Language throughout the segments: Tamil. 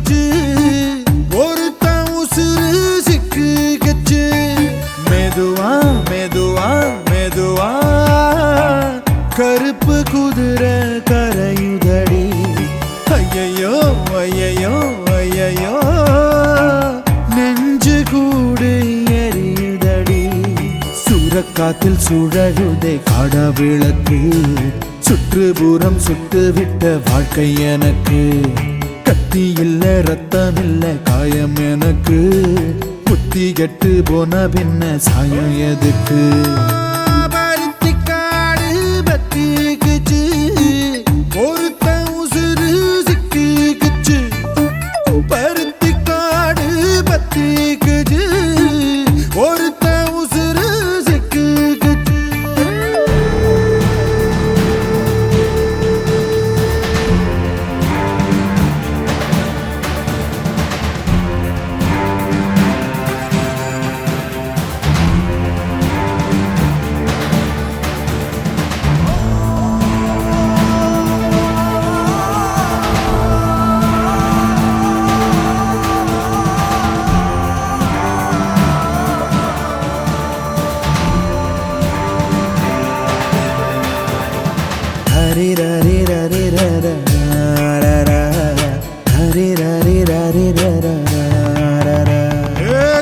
கிச்சு ஒருத்த உசுறு சிக்கு கிச்சு மெதுவா மெதுவா மெதுவா கருப்பு குதிரை கரையுதடி ஐயையோ ஐயையோ ஐயையோ நெஞ்சு கூடு எரியுதடி சூறக்காத்தில் சுழலுதே காட விளக்கு சுற்றுப்புறம் சுட்டு விட்ட வாழ்க்கை எனக்கு கத்தி இல்ல ரத்தம் இல்ல காயம் எனக்கு புத்தி கெட்டு போன பின்ன சாயம் எதுக்கு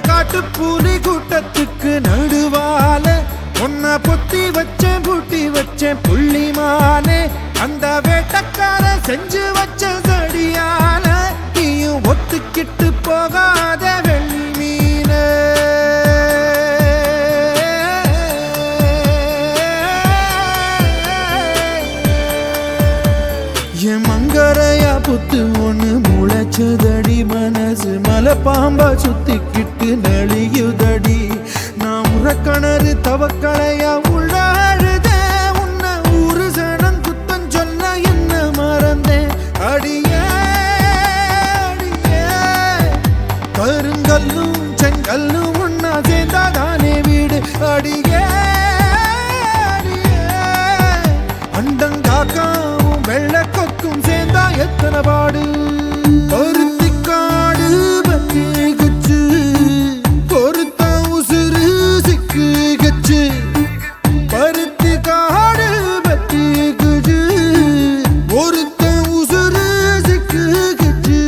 காட்டுப்பூலி கூட்டத்துக்கு நடுவால உன்னை பொத்தி வச்சேன் பூட்டி வச்சேன் புள்ளிமானே அந்த வேட்டக்கார செஞ்சு வச்ச சடியால நீயும் ஒத்துக்கிட்டு போகாத வெள்ளி மீனே என் மங்கரையா புத்து ஒண்ணு முளைச்சதடி மனசு மலை பாம்பா சுத்திக்கிட்டு நெளியுதடி நான் உறக்கணறு தவக்களையா உள்ளாழுத உன்னை ஊரு சனம் குத்தம் சொன்ன என்ன மறந்தேன் அடியே அடியே கருங்கல்லும் செங்கல்லும் ஒன்னா சேர்ந்தாதானே வீடு அடியே அடியே அண்டங்காக்காவும் வெள்ள கொக்கும் சேர்ந்தா எத்தனை பாடு பருத்திக்காடு பத்தி குச்சு பொறுத்த உசுறு சிக்கு கச்சு பருத்திக்காடு பத்தி குச்சு பொறுத்த உசுறு சிக்கு கச்சு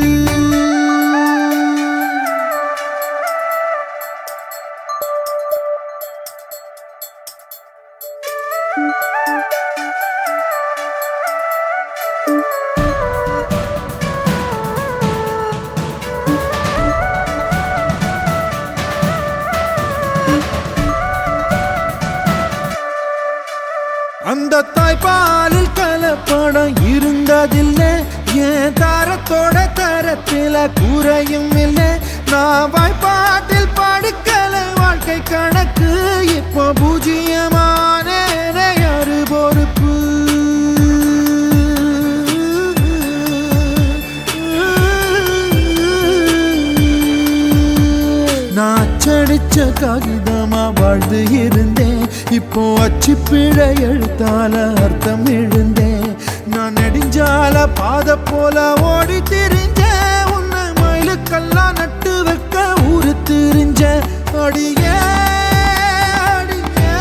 அந்த தாய்ப்பாலில் கலப்படம் இருந்ததில்லை என் தாரத்தோட தரத்தில குறையும் இல்லை நான் வாய்ப்பாட்டில் படுக்கல வாழ்க்கை கணக்கு இப்போ பூஜ்ஜியமான யாரு பொறுப்பு நான் அச்சடிச்ச காகிதமா வாழ்ந்து இருந்தேன் இப்போ அச்சு பிழை எழுத்தால அர்த்தம் எழுந்தேன் நான் நெடுஞ்சால பாத போல ஓடி திரிஞ்ச உன்னை மயிலுக்கெல்லாம் நட்டு வைக்க ஊரு திரிஞ்ச அடியே அடியே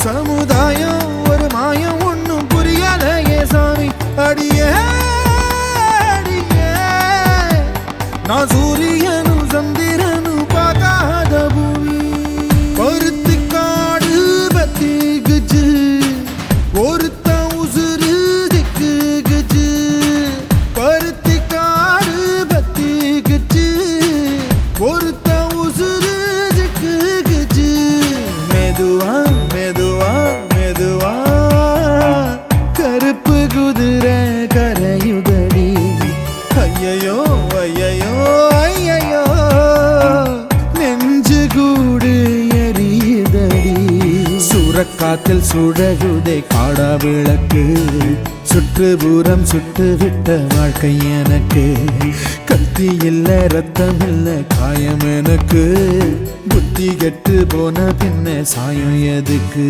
சமுதாயம் ஒரு மாயம் ஒன்னும் புரியலையே சாமி அடியே அடியே நான் சூரியனும் சந்திரனும் பார்க்காத பூமி பருத்திக்காடு பத்தி குச்சு ஒருத்த உசுறு திக்கு குச்சு பருத்திக்காடு பத்தி குச்சு ஒருத்த உசுறு திக்கு குச்சு மெதுவா மெதுவா மெதுவா கருப்பு குதிரை கரையுதடி ஐயையோ ஐயையோ ஐயையோ நெஞ்சு கூடு எரியுதடி சூறக்காத்தில் சுழலுதே காட விளக்கு சுற்றுப்புறம் சுட்டு விட்ட வாழ்க்கை எனக்கு கத்தி இல்ல ரத்தம் இல்ல காயம் எனக்கு புத்தி கெட்டு போன பின்ன சாயம் எதுக்கு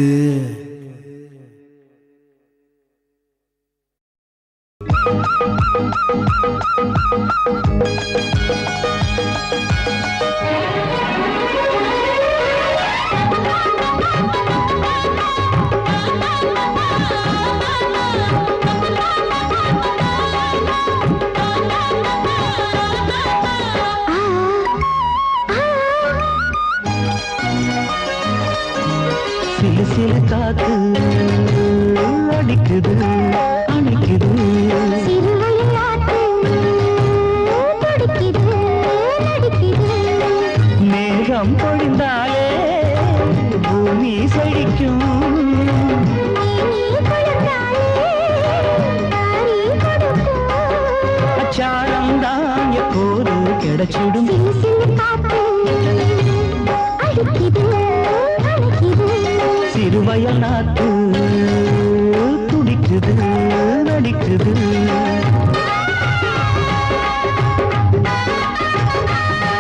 சிலு சிலு காத்து அடிக்குது அணைக்குது மேகம் பொழிந்தாலே பூமி செழிக்கும் அச்சாரம் தான் எப்போது கிடைச்சிடும் சிறுவயல் நாத்து துடிக்குது நடிக்குது சிறுவயல் நாட்டு துடிக்குது நடிக்குது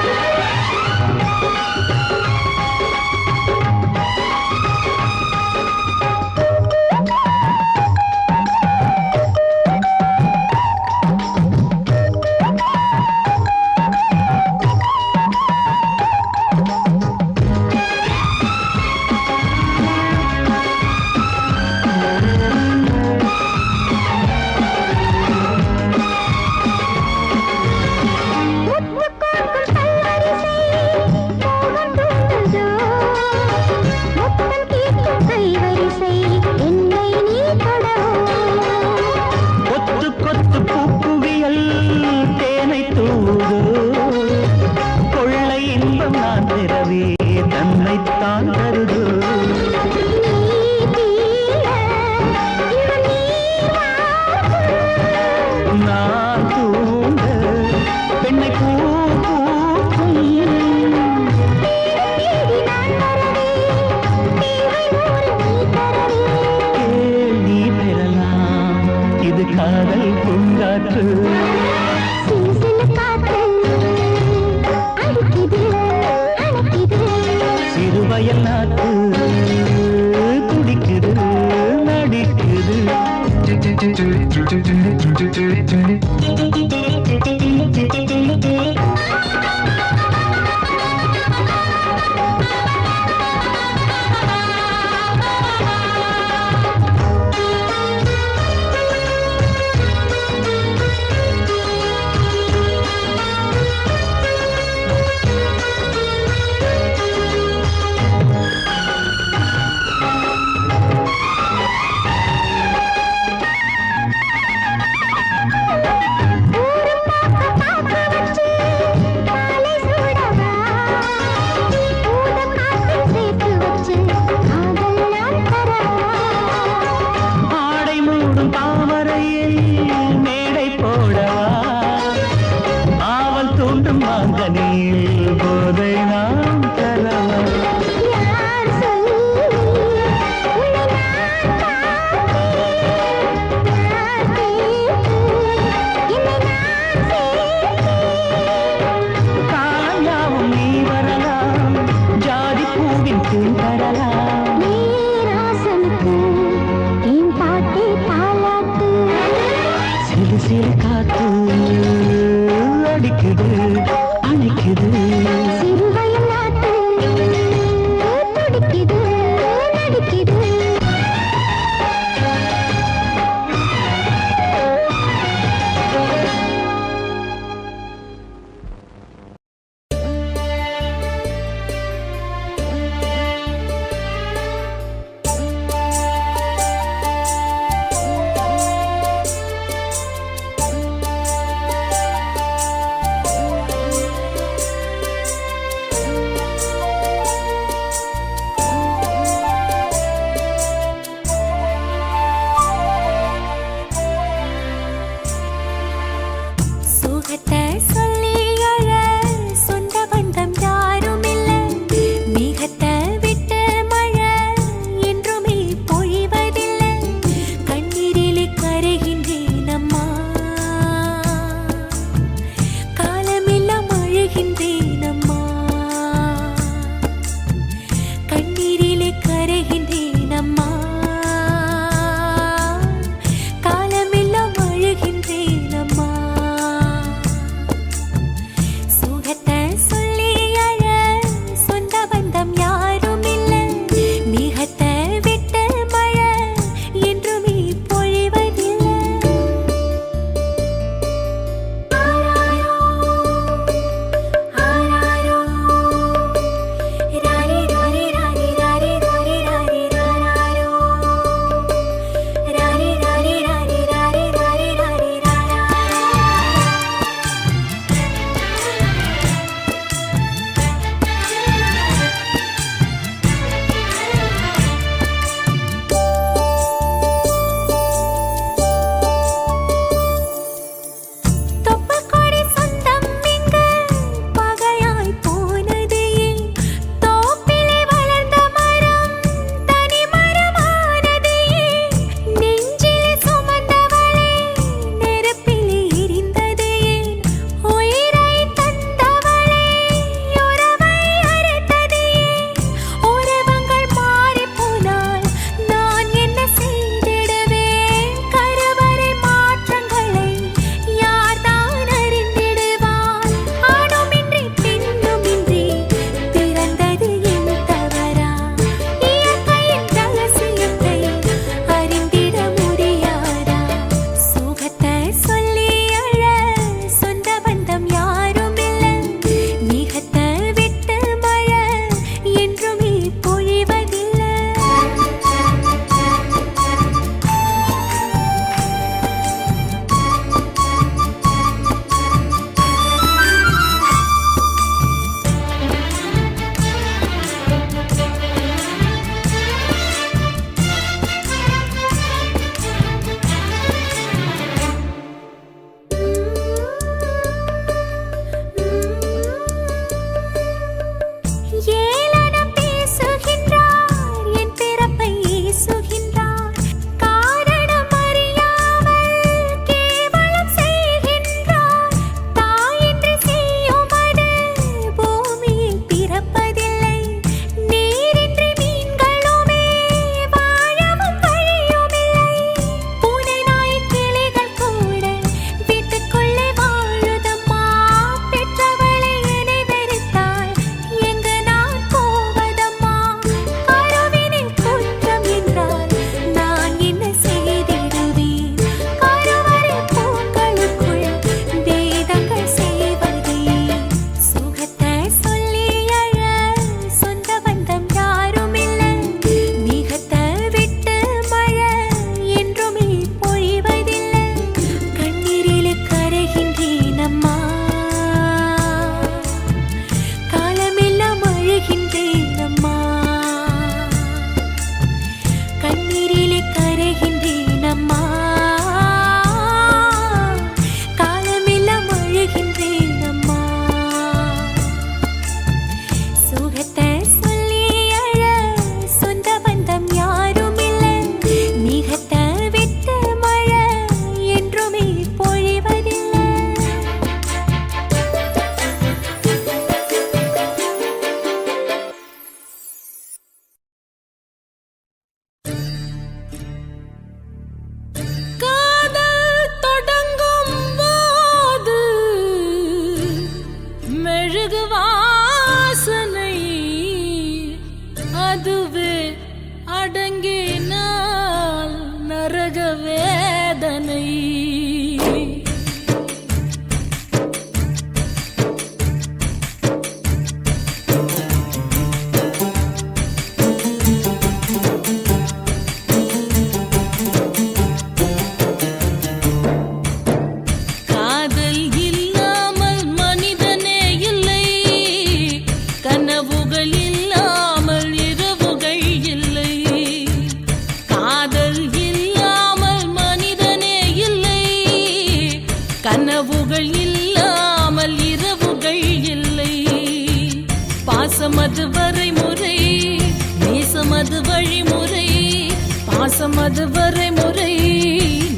பாசமது வரைமுறை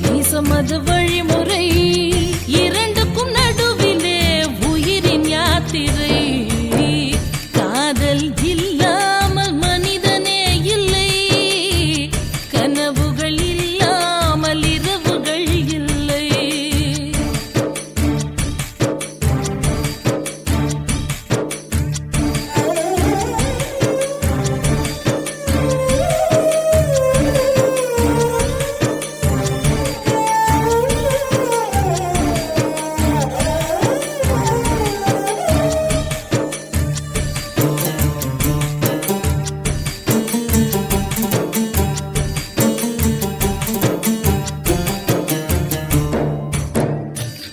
நீசமது வழிமுறை இரண்டுக்கும் நடுவிலே உயிரின் யாத்திரை காதல் இல்லாமல் மனிதனே இல்லை கனவுகள் இல்லாமல் இரவுகள் இல்லை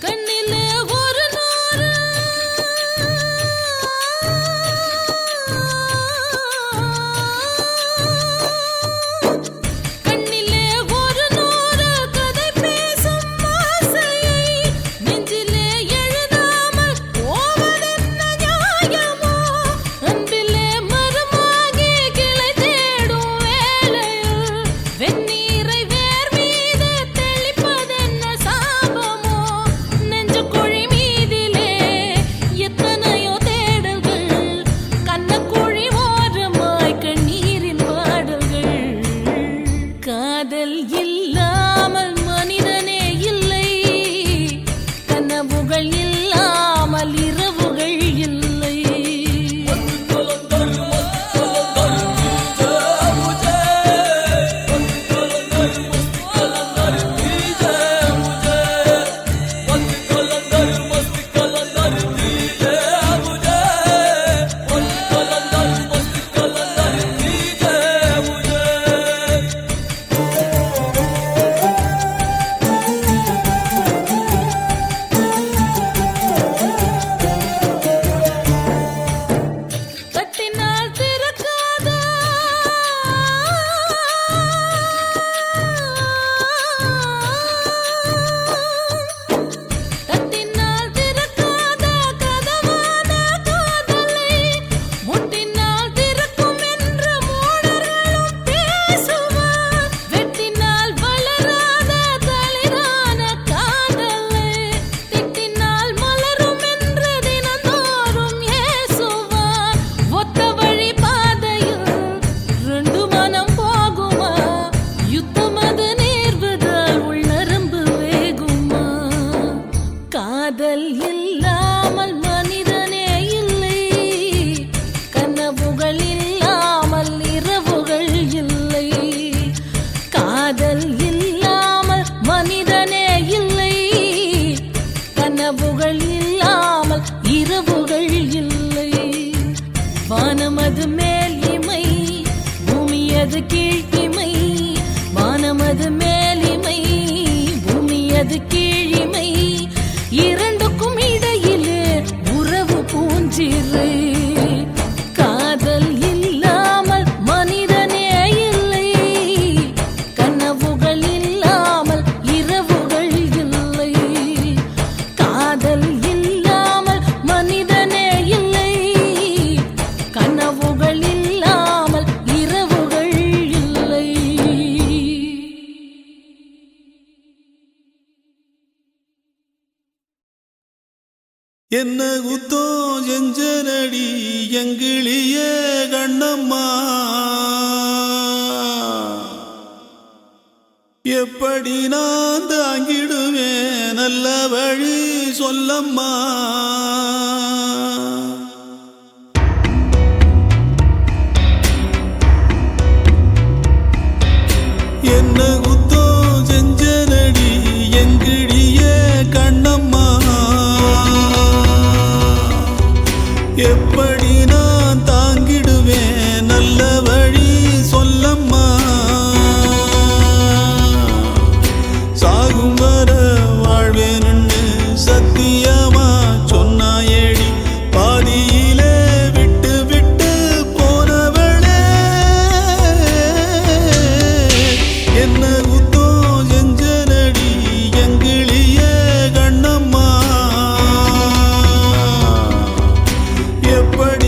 கண்ணிலே ஒரு நூறு கண்ணிலே ஒரு நூறு கதை பேசும் ஆசையை நெஞ்சிலே எழுதாமல் போவதென்ன நியாயமோ அன்பிலே மரமாகி கிளை தேடும் வேளையில் வெந்நீரை வேர் மீது தெளிப்பதென்ன சாபமோ நெஞ்சு குழி மீதிலே எத்தனையோ தேடல்கள் கண்ணக்குழி ஓரமாய் கண்ணீரின் பாடல்கள் காதல் இல்லாமல் மனிதனே இல்லை கனவுகள் இல்லாமல் இரவுகள் இல்லை தட்டினால் திறக்காதா தட்டினால் திறக்காதா கதவான காதலை முட்டினால் திறக்கும் என்று மூடர்களும் பேசுவார் வெட்டினால் வளராத தளிரான காதலை திட்டினால் மலரும் என்று தினந்தோறும் ஏசுவார் ஒத்த வழி பாதையில் ரெண்டு மனம் போகுமா யுத்தம் அது நேர்வதால் உள்நரம்பு வேகுமா காதல் இல்லாமல் மனிதனே இல்லை கனவுகள் இல்லாமல் இரவுகள் இல்லை காதல் இல்லாமல் மனிதனே இல்லை கனவுகள் இல்லாமல் இரவுகள் இல்லை வானமது மேல் இமை பூமியது கீழ்இமை வானமது மேல் இமை பூமியது கீழிமை இரண்டுக்கும் இடையிலே உறவு பூஞ்சிறை காதல் இல்லாமல் மனிதனே இல்லை கனவுகள் இல்லாமல் இரவுகள் இல்லை காதல் இல்லாமல் மனிதனே இல்லை கனவுகள் இல்லாமல் இரவுகள் இல்லை என்ன குத்தோ செஞ்சனடி எங்கிளிய கண்ணம்மா எப்படி நான் தாங்கிடுவேன் நல்ல வழி சொல்லம்மா என்ன குத்தோ செஞ்சனடி எங்கிளிய கண்ணம்மா எப்படி நான் தாங்கிடுவேன் நல்ல வழி சொல்லம்மா சாகும் வர வாழ்வேன்னு சத்தியமா சொன்னாயேடி பாதியிலே விட்டு விட்டு போனவளே என்ன குத்தோ செஞ்சனடி எங்கிளிய கண்ணம்மா எப்படி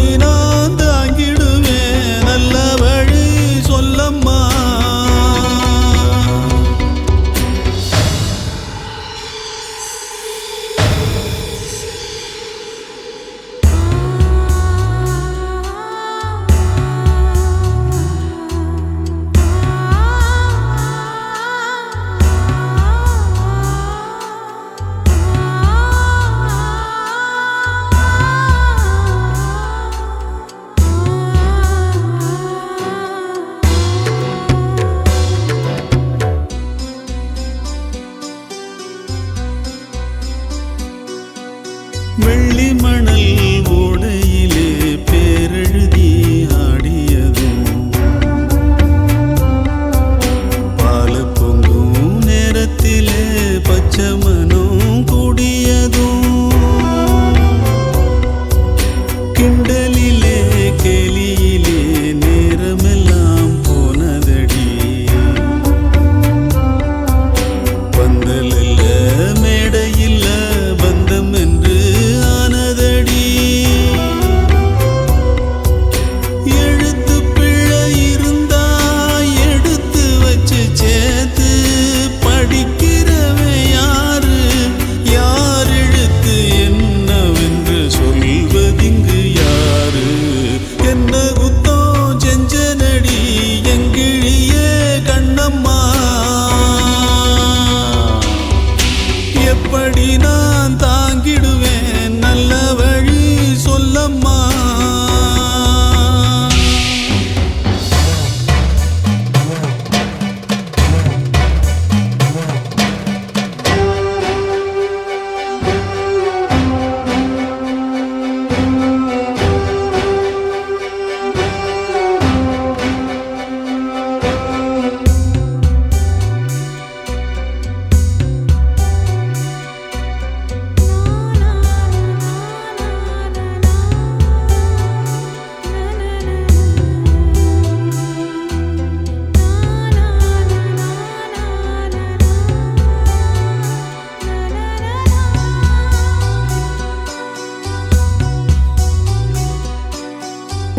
மணல் ஓடையிலே பேரெழுதி ஆடியதும் பால பொங்கும் நேரத்திலே பச்சை மனம் கூடியதும் கிண்டலிலே கேலியிலே நேரமெல்லாம் போனதடி பந்தலில்ல மேடையில்ல பந்தம் என்று ஆனதடி எழுத்து பிழை இருந்தா எடுத்து வச்சு சேர்த்து படிக்கிறவன் யாரு யார் எழுத்து என்னவென்று சொல்வதிங்கு யாரு என்ன குத்தம் செஞ்சனடி எங்கிழியே கண்ணம்மா எப்படி நான் தாங்கிடுவேன் நல்ல வழி சொல்லம்மா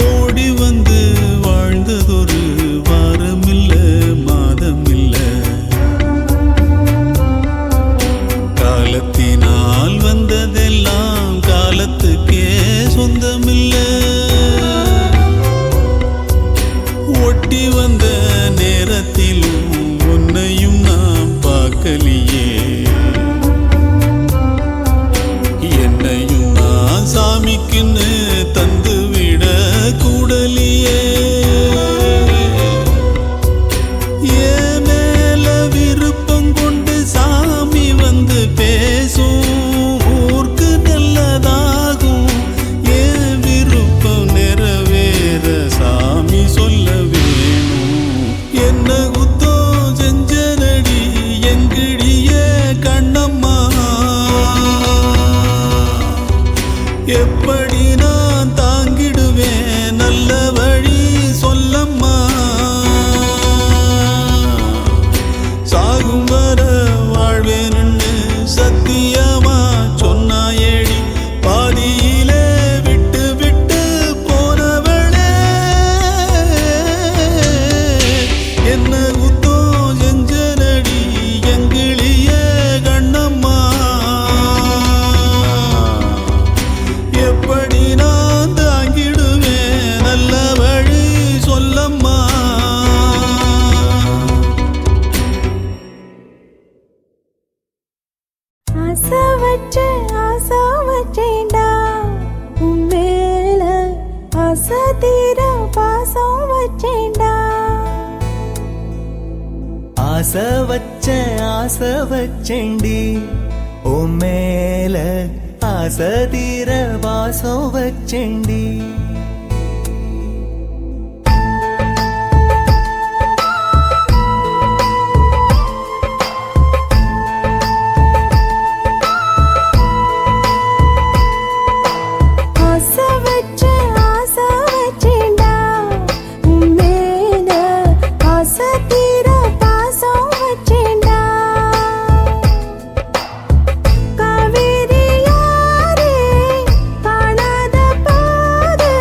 ஓடி வந்து வாழ்ந்ததொரு வாரமில்ல மாதமில்ல காலத்தினால் வந்ததெல்லாம் காலத்துக்கே சொந்தமில்ல ஒட்டி வந்த நேரத்திலும் உன்னையும் நாம் பார்க்கலியே என்னையும் நான் சாமிக்குன்னு தந்து விட கூடலியே ஏன் மேல விருப்பம் கொண்டு சாமி வந்து பேசும் ஊருக்கு நல்லதாகும் ஏன் விருப்பம் நிறைவேற சாமி சொல்ல வேணும் என்ன குத்தம் செஞ்சனடி எங்கிடியே கண்ணம்மா எப்படி நான் தாங்கிடுவேன் நல்ல வழி சொல்லம்மா சாகும் வர வாழ்வேன்னு சத்தியமா சொன்னாயேடி பாதியிலே விட்டு விட்டு போனவளே என்ன குத்தம் செஞ்சனடி எங்கிழியே கண்ணம்மா எப்படி நான் தாங்கிடுவேன் நல்ல வழி சொல்லம்மா ஆசை வச்சேன்டா உன் மேல ஆசை தீர பாசம் வச்சேன்டா ஆசை வச்சேண்டி உன் மேல ஆசை தீர வாசம் வச்சேண்டி ஆசை வச்சேன்டா உன் மேல ஆசை தீர பாசம் வச்சேன்டா காவேரி யாரே காணாத பாடு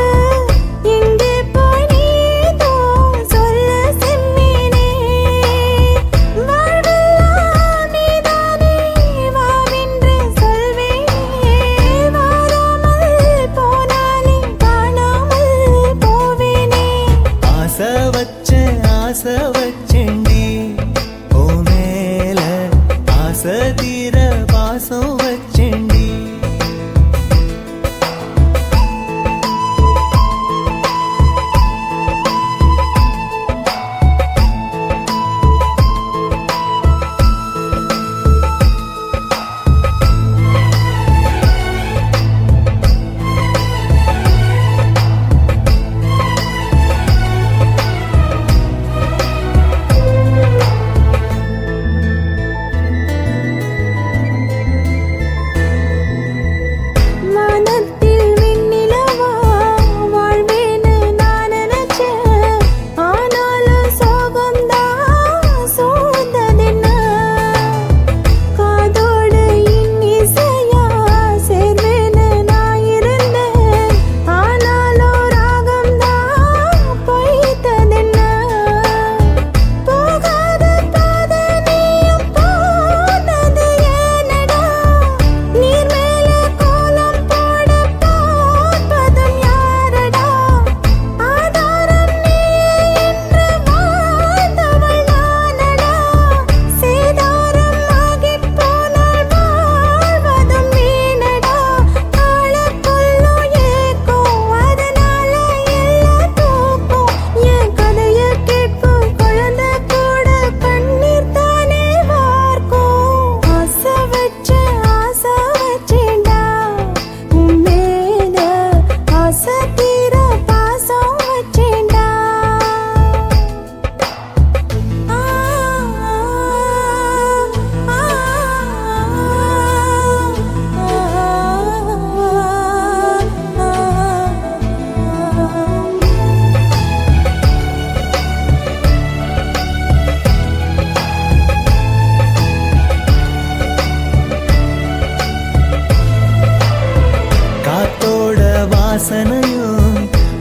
வாசனையும்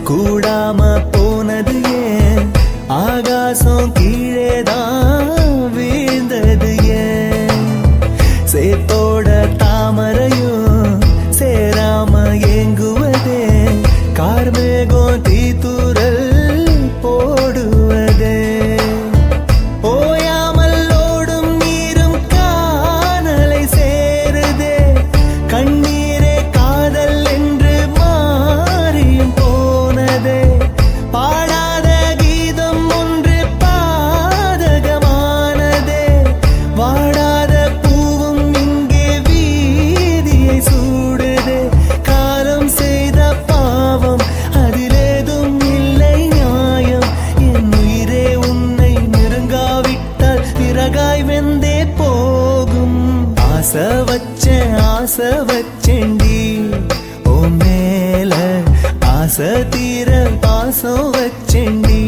கூடாம போனது ஏன் ஆகாசம் கீழேதான் வீழ்ந்தது ஏன் சேத்தோட தாமரையும் சேராம ஏங்குவதே கார்மேகம் தீத்துரல் போடுவதே ஓயாமல் ஓடும் நீரும் காணலை சேருதே கண்ணீரே காதல் என்று மாறியும் போனதே பாடாத கீதம் ஒன்று பாதகமானதே வாடாத பூவும் இங்கே வீதியை சூடுதே காலம் செய்த பாவம் அதிலேதும் இல்லை நியாயம் என் உயிரே உன்னை நெருங்காவிட்டால் பிறகாய் வெந்தே போகும் ஆசை வச்சேன்டி ஓ மேல ஆசை தீர பாசம் வச்சேன்டி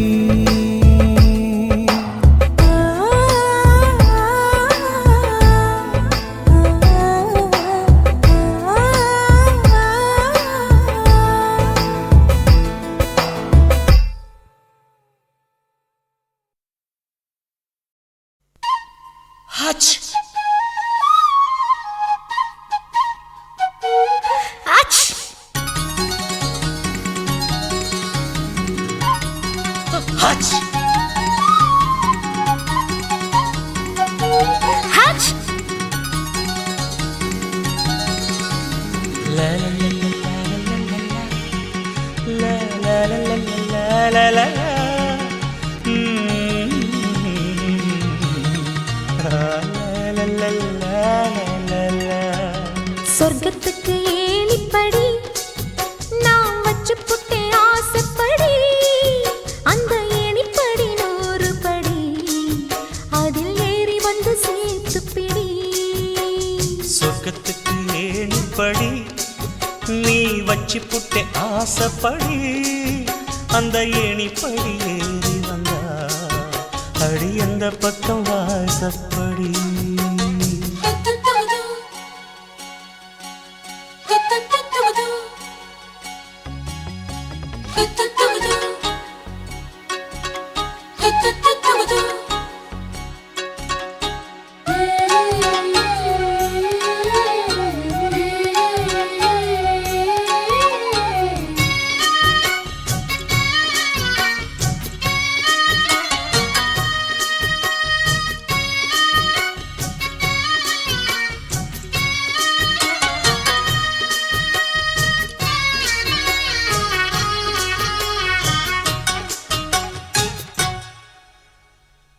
சொர்க்கத்துக்கு ஏணிப்படி நான் வச்சு புட்டேன் ஆசைப்படி அந்த ஏணிப்படி 100 படி அதில் ஏறி வந்து சேர்த்து பிடி சொர்க்கத்துக்கு ஏணிப்படி நீ வச்சு புட்டே ஆசைப்படி அந்த ஏணிப்படி ஏறி வந்தா அடி அந்த பக்கம் வாசப்படி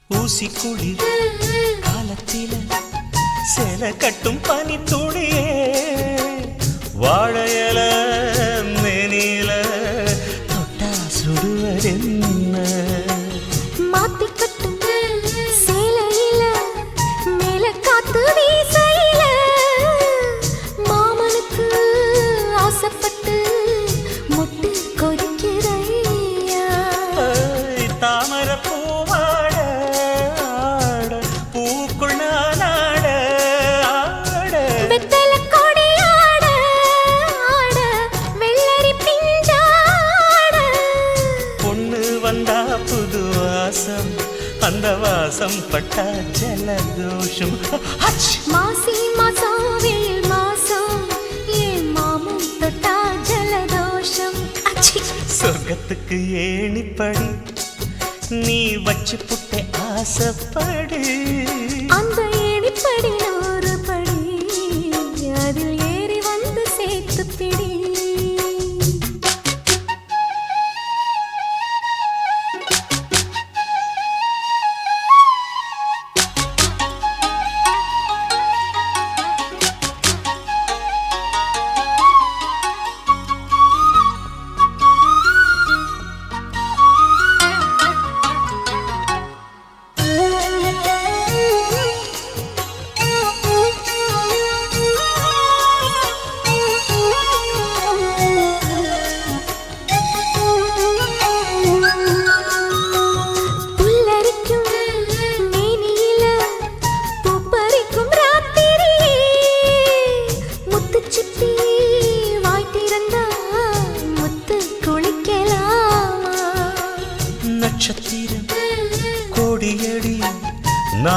ஊசி குளிர் காலத்தில சேல கட்டும் பனி துளியே வாழையல மேனில தொட்டா சுடுவதென்ன மாத்தி கட்டும் சேலையில மேல காத்து வீசையில மாமனுக்கு ஆசைப்பட்டு முட்டு கொதிக்கிறையா தாமர பூவாட பூக்குள் நானாட வெத்தல கொடி ஆட ஆட வெள்ளரி பிஞ்சாட பொண்ணு வந்தா புது வாசம் அந்த வாசம் பட்டா ஜலதோஷம் மாசி மாசம் வெயில் மாசம் ஏன் மாமன் தொட்டா ஜலதோஷம் சொர்க்கத்துக்கு ஏணிப்படி நீ வச்சு புட்டே ஆசைப்படு அந்த ஏணிப்படி 100 படி அதில் ஏறி வந்து சேர்த்து பிடி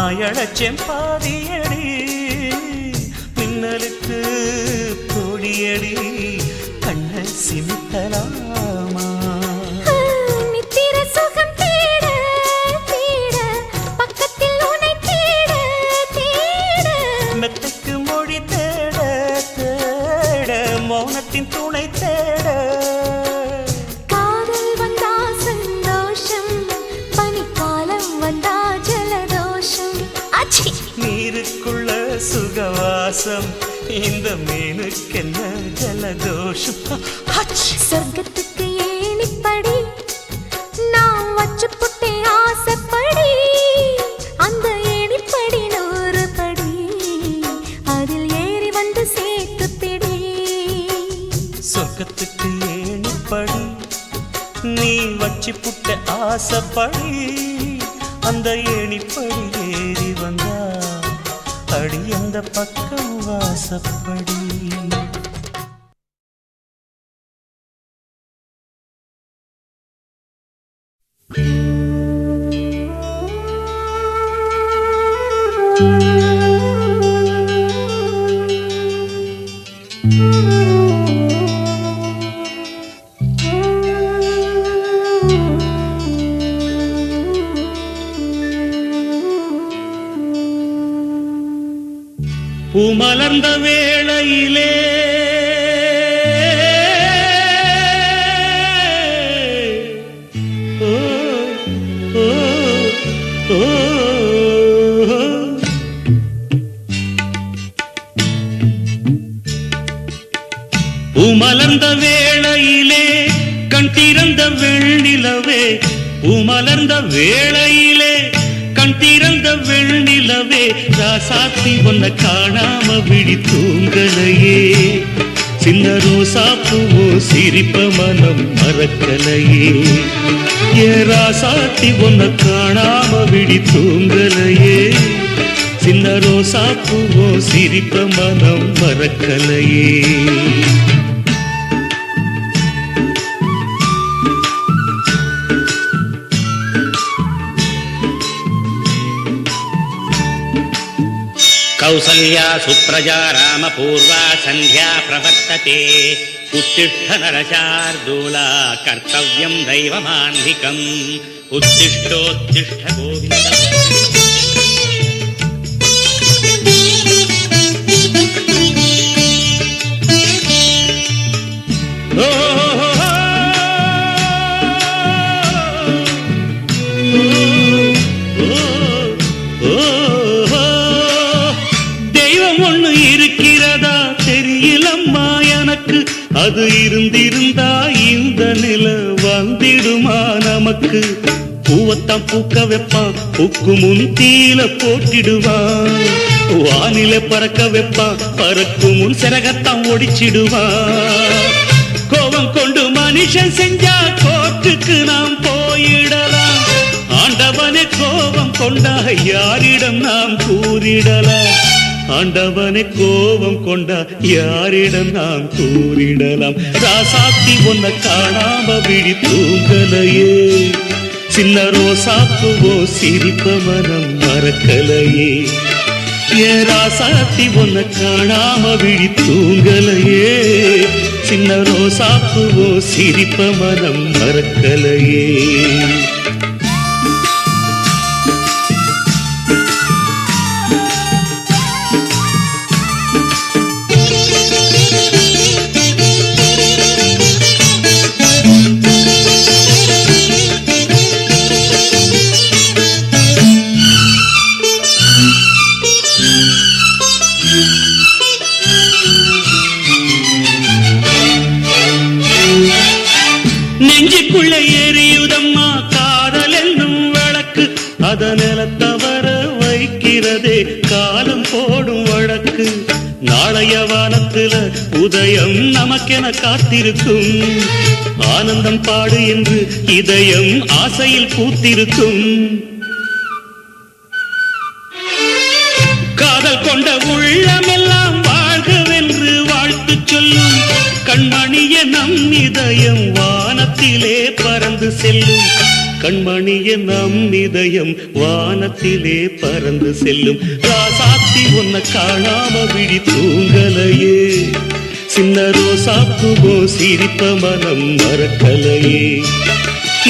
நாயழச்சேன் பாதியடி மின்னலுக்கு பொடியடி கண்ண சிமிட்டலாமா நித்திர சுகம் தேட தேட பக்கத்தில் உன்னை தேட தேட மெத்தைக்கு மொழி தேட தேட மௌனத்தின் துணை தேட காதல் வந்தா சந்தோஷம் பனிக்காலம் வந்தா ஜலதோஷம் அச்சி நீருக்குள்ள சுகவாசம் இந்த மீனுக்கென்ன ஜலதோஷம் சொர்க்கத்துக்கு ஏணிப்படி நான் வச்சு புட்டே ஆசைப்படி அந்த ஏணிப்படி 100 படி அதில் ஏறி வந்து சேர்த்து பிடி சொர்க்கத்துக்கு ஏணிப்படி நீ வச்சு புட்ட ஆசைப்படி அந்த ஏணிப்படி ஏறி வந்தா அடி அந்த பக்கம் வாசப்படி பூமலர்ந்த வேளையிலே ஓ ஓ ஓ பூமலர்ந்த வேளையிலே கண் திறந்த வெண்ணிலவே பூமலர்ந்த வேளையிலே கண் திறந்த வெண்ணிலவே ராசாத்தி ஒன்ன காணாம விழி தூங்கலையே சின்ன ரோசாப்பூவோ சிரிப்ப மனம் மறக்கலையே ஏ ராசாத்தி ஒன்ன காணாம விழி தூங்கலையே சின்ன ரோசாப்பூவோ சிரிப்ப மனம் மறக்கலையே कौसल्या सुप्रजा रामपूर्वा सन्ध्या प्रवर्तते उत्तिष्ठ नरशार्दूला कर्तव्यं दैवमान्धिकम् उत्तिष्ठोत्तिष्ठ गोविन्द அது இருந்திருந்தா இந்த நில வந்திடுமா நமக்கு பூவத்தான் பூக்க வைப்பான் பூக்கு முன் தீல போட்டிடுவான் வானில பறக்க வைப்பான் பறக்கும் முன் சிறகத்தான் ஒடிச்சிடுவான் கோபம் கொண்டு மனுஷன் செஞ்சா கோர்ட்டுக்கு நாம் போயிடலாம் ஆண்டவனே கோபம் கொண்டா யாரிடம் நாம் கூறிடலாம் ஆண்டவனை கோபம் கொண்டா யாரிடம் நாம் கூறிடலாம் ராசாத்தி ஒன்ன காணாம விழி தூங்கலையே சின்ன ரோசாப்பூவோ சிரிப்ப மனம் மறக்கலையே ஏ ராசாத்தி ஒன்ன காணாம விழி தூங்கலையே சின்ன ரோசாப்பூவோ சிரிப்ப மனம் மறக்கலையே நெஞ்சுக்குள்ள எரியுதம்மா காதல் என்னும் விளக்கு அதனில தவற வைக்கிறதே காலம் போடும் வழக்கு நாளைய வானத்துல உதயம் நமக்கென காத்திருக்கும் ஆனந்தம் பாடு என்று இதயம் ஆசையில் பூத்திருக்கும் காதல் கொண்ட உள்ளமெல்லாம் வாழ்கவென்று வாழ்த்து சொல்லும் கண்மணிய நம் இதயம் வானத்திலே பறந்து செல்லும் கண்மணிய நம் இதயம் வானத்திலே பறந்து செல்லும். ராசாத்தி உன்னை காணாம விழி தூங்கலையே, சின்ன ரோசாப்புவோ சிரிப்ப மனம் மறக்கலையே.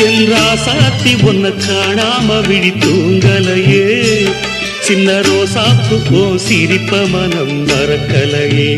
என் ராசாத்தி உன்னை காணாம விழி தூங்கலையே, சின்ன ரோசாப்புவோ சிரிப்ப மனம் மறக்கலையே.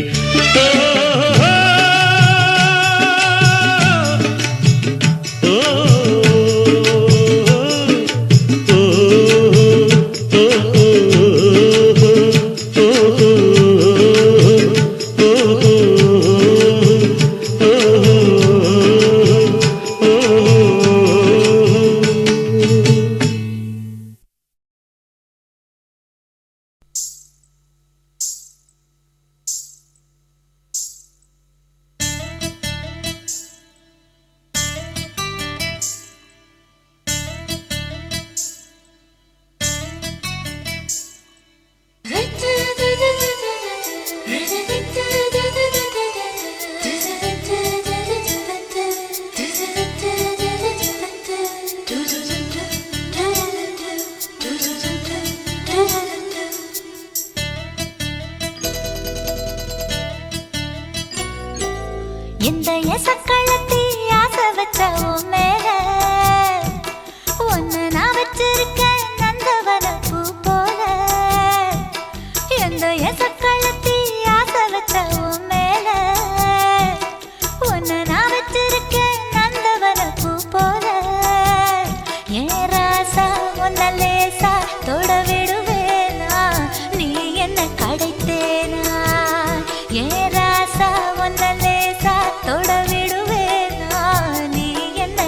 இந்த எசக்களத்தி ஆசை வச்ச உன் மேல ஒன்னு நான் வச்சிருக்கேன் நந்தவன பூ போல. இந்த எசக்களத்தி ஆசை வச்ச உன் மேல ஒன்னு நான் வச்சிருக்கேன் நந்தவன பூ போல. ஏன் ராசா உன்ன லேசா தொட விடுவேனா, நீ என்ன கடைத்தேனா. ஏன் ராசா உன்ன லேசா தொட விடுவேனா, நீ என்ன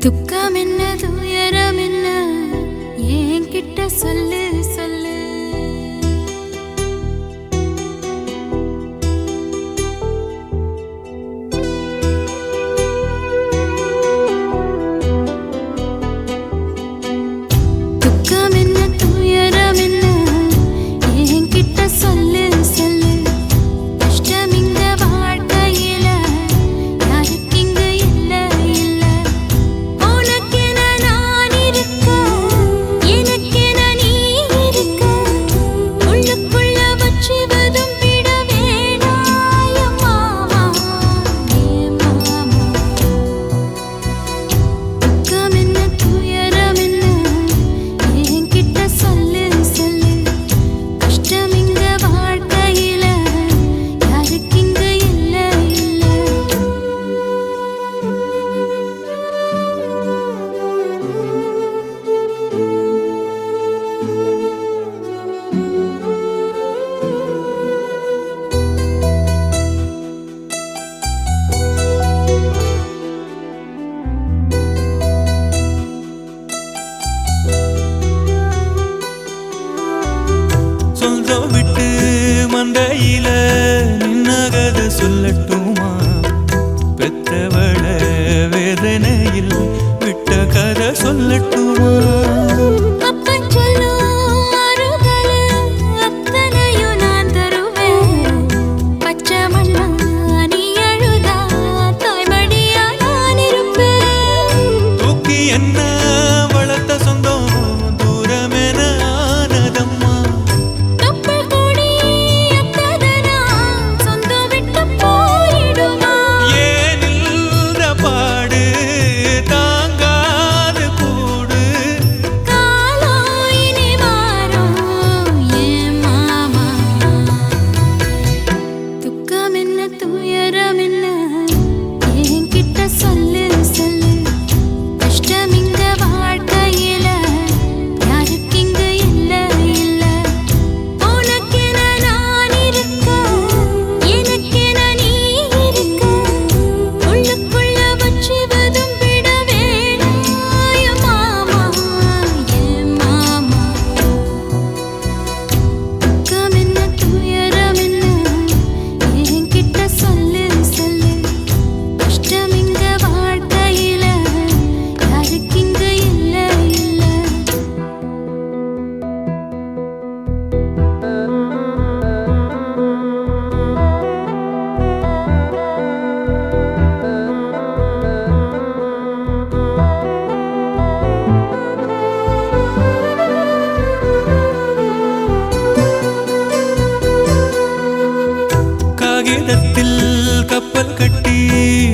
துக்கம் என்ன துயரம் என்ன என்கிட்ட சொல்லு சொல்லு. துக்கம் என்ன துயரம் என்ன என்கிட்ட சொல்லு சொல்லு. கஷ்டம் இங்க வாழ்க்கையில யாருக்கு இங்க இல்ல இல்ல. உனக்கென நான் இருக்க எனக்கென நீ இருக்க. உள்ளுக்குள்ள வச்சுவதும் விட வேணாய மாமா ஏ மாமா. துக்கம் என்ன துயரம் என்ன என்கிட்ட சொல்லு சொல்லு. கஷ்டம் இங்க வாழ்க்கையில யாருக்கு இங்க இல்ல இல்ல. சொந்தம் விட்டு மண்டையில நின்னகத சொல்லட்டுமா? பெத்தவள வேதனையில் விட்ட கதை சொல்லட்டுமா? அப்பன் சொல்லும் அருகலு அத்தனையும் நான் தருவேன். பச்சை மண்ணா நீ அழுதா தாய்மடியா நான் இருப்பேன். தூக்கி என்ன வளர்த்த சொந்தம் தூரமென ஆனதம்மா. கப்பல் கூடி எத்ததனா சொந்தம் விட்டு போயிடுமா? ஏனில்ற பாடு தாங்காது கூடு. காலம் இனி மாறும் ஏன் மாமா. துக்கம் என்ன துயரம் என்ன என்கிட்ட சொல்லு சொல்லு. கஷ்டம் இங்க வாழ்க்கையில யாருக்கு இங்க இல்ல இல்ல. உனக்கென நான் இருக்க எனக்கென நீ இருக்க. உள்ளுக்குள்ள வச்சுவதும் விட வேணாய மாமா ஏன் மாமா. துக்கம் என்ன துயரம் என்ன என்கிட்ட சொல்லு சொல்லு. கஷ்டம் இங்க வாழ்க்கையில யாருக்கு இங்க இல்ல இல்ல. காகிதத்தில் கப்பல் கட்டி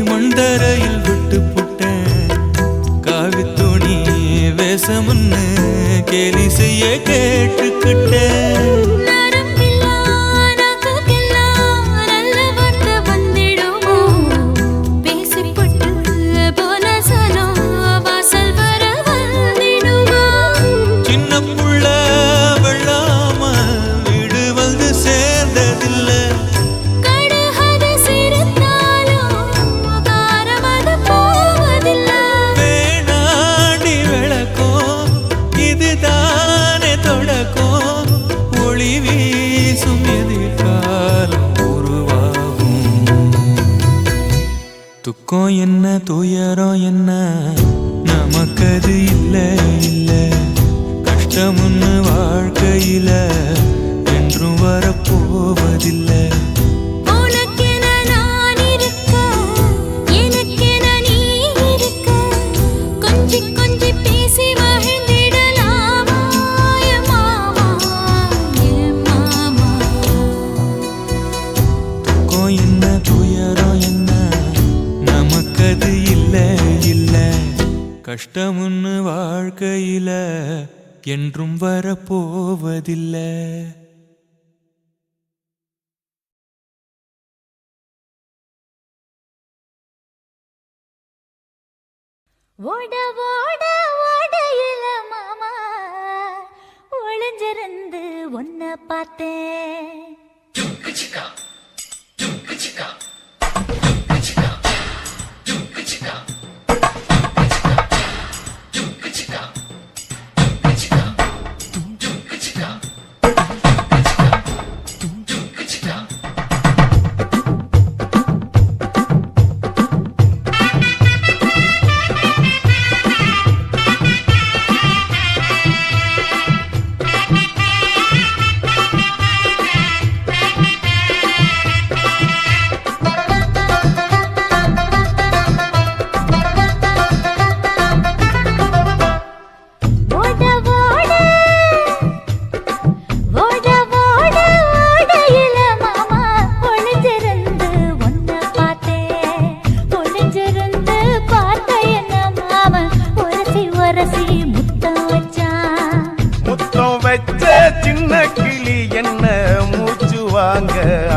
மண்டரையில் விட்டு புட்டேன். காவி துணி வேஷம்னு கேலி செய்ய கேட்டுக்கிட்டேன். நரம்பில்லா நாக்குக்கெல்லாம் நல்ல வார்த்தை வந்திடுமோ? பேசிப்பட்டு போன சனம் வாசல் வர வந்திடுமோ? சின்ன புள்ள வெள்ளாம வீடு வந்து சேர்ந்ததில்லை. கடுகது சிரித்தாலும் காரம் அது போவதில்லை. வேணாண்டி விளக்கம் இதுதானே தொடக்கம். ஒளி வீசும் எதிர்காலம் உருவாகும். துக்கம் என்ன துயரம் என்ன நமக்கது இல்ல இல்ல. கஷ்டம்னு வாழ்க்கையில என்றும் வரப்போவதில்லை. உனக்கென நான் இருக்க எனக்கென நீ இருக்க. கொஞ்சி கொஞ்சி பேசி மகிழ்ந்திடலாமா என் மாமா என் மாமா. துக்கம் என்ன துயரம் என்ன நமக்கது இல்ல இல்ல. கஷ்டம்னு வாழ்க்கையில என்றும் வரப்போவதில்லை. ஓட ஓட ஓடையில மாமா ஒளிஞ்சிருந்து உன்னை பார்த்தேன்.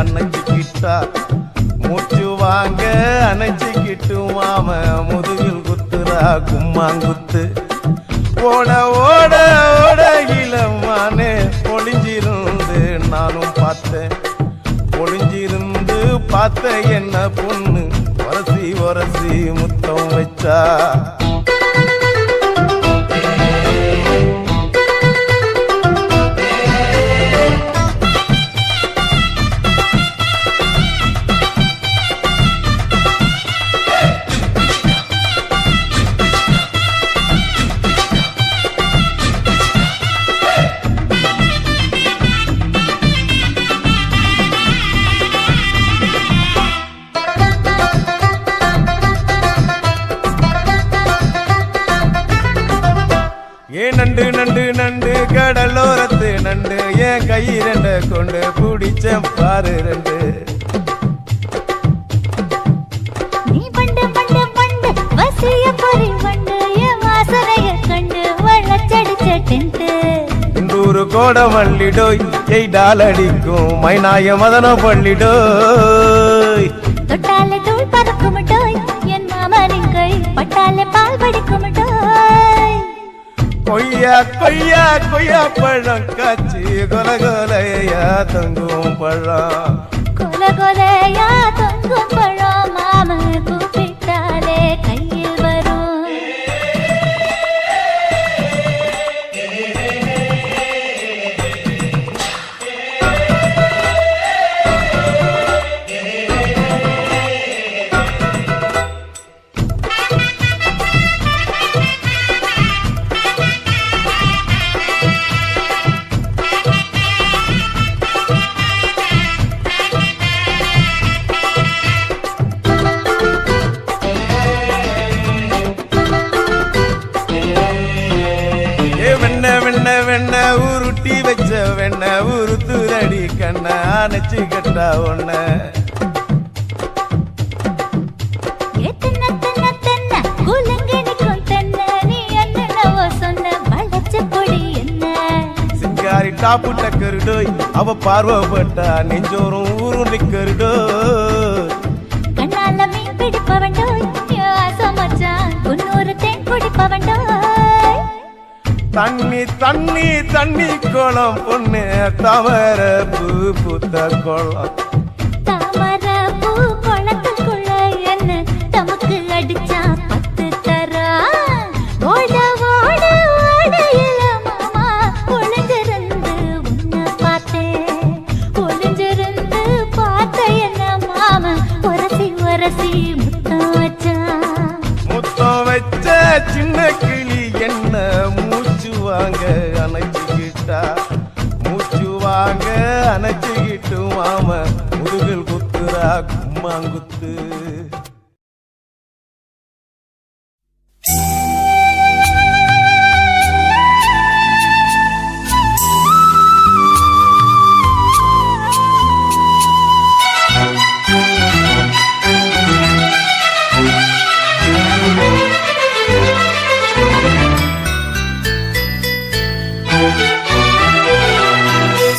அணைச்சிக்கிட்டா மூச்சு வாங்க அணைச்சிக்கிட்டு மாம முதுகில் குத்துறா கும்மாங்குத்து ஓட ஓட ஓட இளமானே ஒளிஞ்சிருந்து நானும் பார்த்தேன் ஒளிஞ்சிருந்து பார்த்த என்ன பொண்ணு ஒரசி ஒரசி முத்தம் வச்சா நண்டு நண்டு நண்டு கடலோரத்து நண்டு என் கை ரெண்ட கொண்டு பிடிச்ச பாரு ரெண்டு நீ பண்டு பண்டு பண்டு வசிய பொறி வண்டு என் வாசனைய கண்டு வள்ளச்சடிச்ச டென்ட் இந்தூரு கோட மல்லிடோய் எய்டால் அடிக்கும் மைனாய மதன பள்ளிடோய் தொட்டாலே தூள் பறக்குமட்டோய் என் மாமனின் கை பட்டாலே பால் வடிக்குமட்டோய் கொய்யா கொய்யா கொய்யா பழம் காய்ச்சி கொல கொலையா தங்கும் பழம் கொல கொலையா தொங்கும் பழம் மாம கூப்பிட்டாலே கையில் வரும் வெண்ண உருட்டி வச்ச வெண்ண உருத்துரடி கண்ண அணைச்சு கட்டா ஒண்ண சிங்காரி டாப்பு டக்கருடோய் அவ பார்வப்பட்டா நெஞ்சோறும் ஊரும் நிக்கருடோய் கண்ணால மீன் பிடிப்பவண்டோய் ஆசமச்சான் குன்னூறு தேன் குடிப்பவண்டோய் தண்ணி தண்ணி தண்ணி கோலம் பொண்ணு தவற பூ பூத்த கோலம் தாமர பூ குளத்துக்குள்ள என்ன தமக்கு அடிச்சா 10 தரா ஓட ஓட ஓடையில மாமா ஒளிஞ்சிருந்து உன்னை பார்த்தேன் ஒளிஞ்சிருந்து பார்த்த என்ன மாமா உரசி உரசி முத்தம் வச்ச சின்ன கிளி என்ன மூச்சு வாங்க அணைச்சிக்கிட்டா மூச்சு வாங்க அணைச்சிக்கிட்டு மாம முதுகில் குத்துறா கும்மாங்குத்து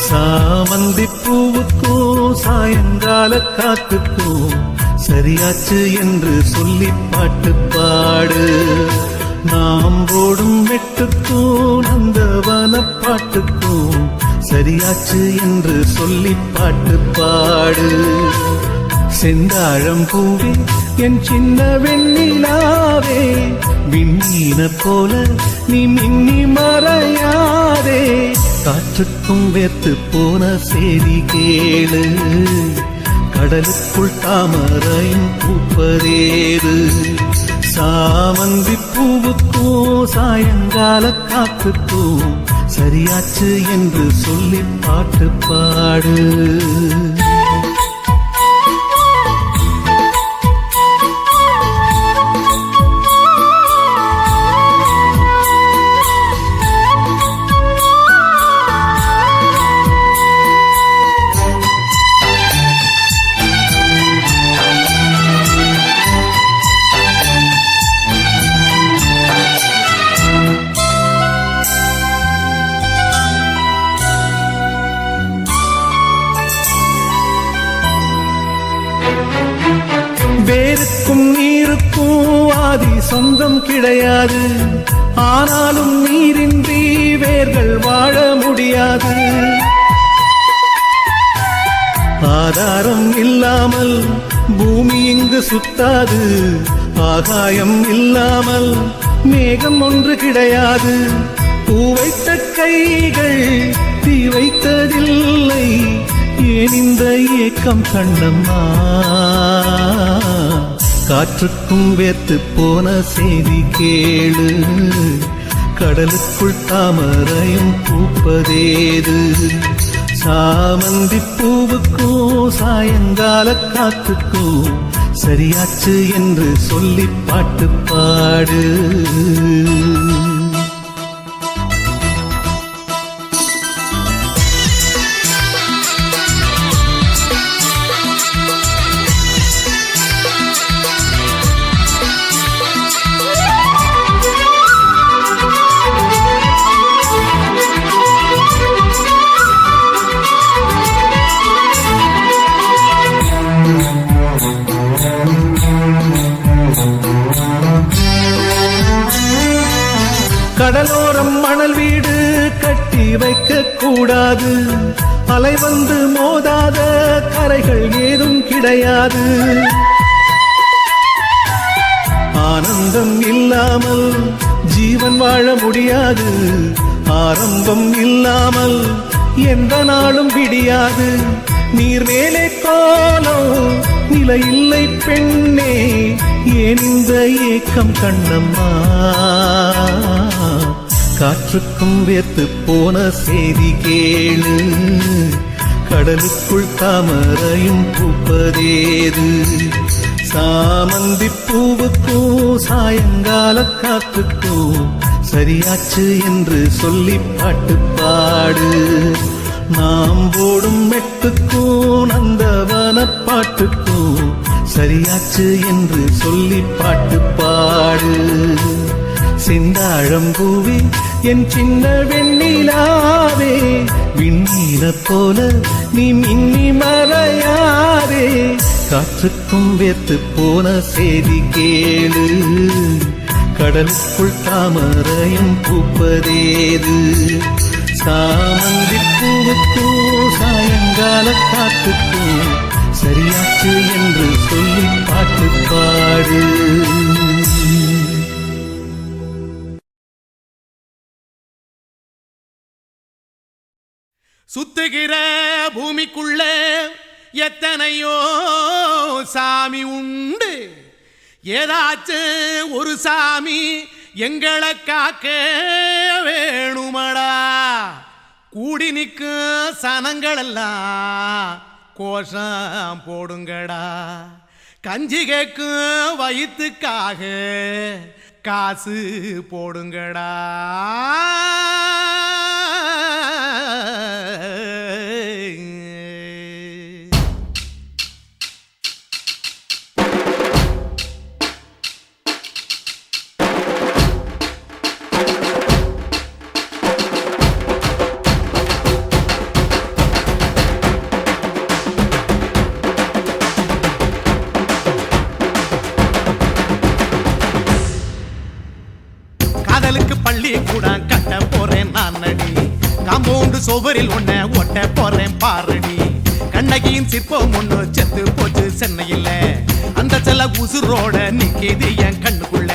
சாமந்தி பூவுக்கும் சாயங்கால காத்துக்கும் சரியாச்சு என்று சொல்லி பாட்டு பாடு நாம் போடும் வெட்டுக்கும் நந்தவன பாட்டுக்கும் சரியாச்சு என்று சொல்லி பாட்டு பாடு செந்தாழம் பூவே என் சின்ன வெண்ணிலாவே விண்ணீன போல நீ மின்னி மறையாதே காற்றுக்கும் வேர்த்து போன செய்தி கேளு கடலுக்குள் தாமரையும் பூப்பதேது சாமந்தி பூவுக்கும் சாயங்கால காத்துக்கும் சரியாச்சு என்று சொல்லி பாட்டு பாடு பூவுக்கும் ஆதி சொந்தம் கிடையாது. ஆனாலும் நீரின்றி வேர்கள் வாழ முடியாது. ஆதாரம் இல்லாமல் பூமி இங்கு சுத்தாது. ஆகாயம் இல்லாமல் மேகம் ஒன்று கிடையாது. பூ வைத்த கைகள் தீ வைத்ததில்லை. ஏன் இந்த ஏக்கம் கண்ணம்மா? காற்றுக்கும் வேத்து போன செய்தி கேளு. கடலுக்குள் தாமரையும் பூப்பதேது. சாமந்தி பூவுக்கும் சாயங்கால காத்துக்கும் சரியாச்சு என்று சொல்லி பாட்டு பாடு. கடலோரம் மணல் வீடு கட்டி வைக்க கூடாது. அலை வந்து மோதாத கரைகள் ஏதும் கிடையாது. ஆனந்தம் இல்லாமல் ஜீவன் வாழ முடியாது. ஆரம்பம் இல்லாமல் எந்த நாளும் விடியாது. நீர் மேலே கோலம் நிலை இல்லை பெண்ணே. ஏன் இந்த ஏக்கம் கண்ணம்மா? காற்றுக்கும் வேத்து போன செய்தி கேளு. கடலுக்குள் தாமரையும் பூப்பதேது. சாமந்தி பூவுக்கும் சாயங்கால காத்துக்கும் சரியாச்சு என்று சொல்லி பாட்டு பாடு. நாம் போடும் மெட்டுக்கும் நந்தவன பாட்டுக்கும் சரியாச்சு என்று சொல்லி பாட்டு பாடு. செந்தாழம்பூவே என் சின்ன வெண்ணிலாவே, விண்ணீல போல நீ மின்னி மறையாதே. காற்றுக்கும் வேத்து போன செய்தி கேளு. கடலுக்குள் தாமரையும் பூப்பதேது. சாமந்தி பூவுக்கும் சாயங்கால காத்துக்கும் சரியாச்சு என்று சொல்லி பாட்டு பாடு. சுத்துகிற பூமிக்குள்ள எத்தனையோ சாமி உண்டு. ஏதாச்சும் ஒரு சாமி எங்களை காக்க வேணுமடா. கூடி நிற்கும் சனங்களெல்லாம் கோஷம் போடுங்கடா. கஞ்சி கேக்கும் வயிற்றுக்காக காசு போடுங்கடா. சோவரில் ஒன்ன ஒட்ட போறேன் பாரடி. கண்ணகியின் சிற்பம் ஒண்ணு செத்து போச்சு சென்னையில். அந்த செல்ல உசுரோட நிக்கிது என் கண்ணுக்குள்ள.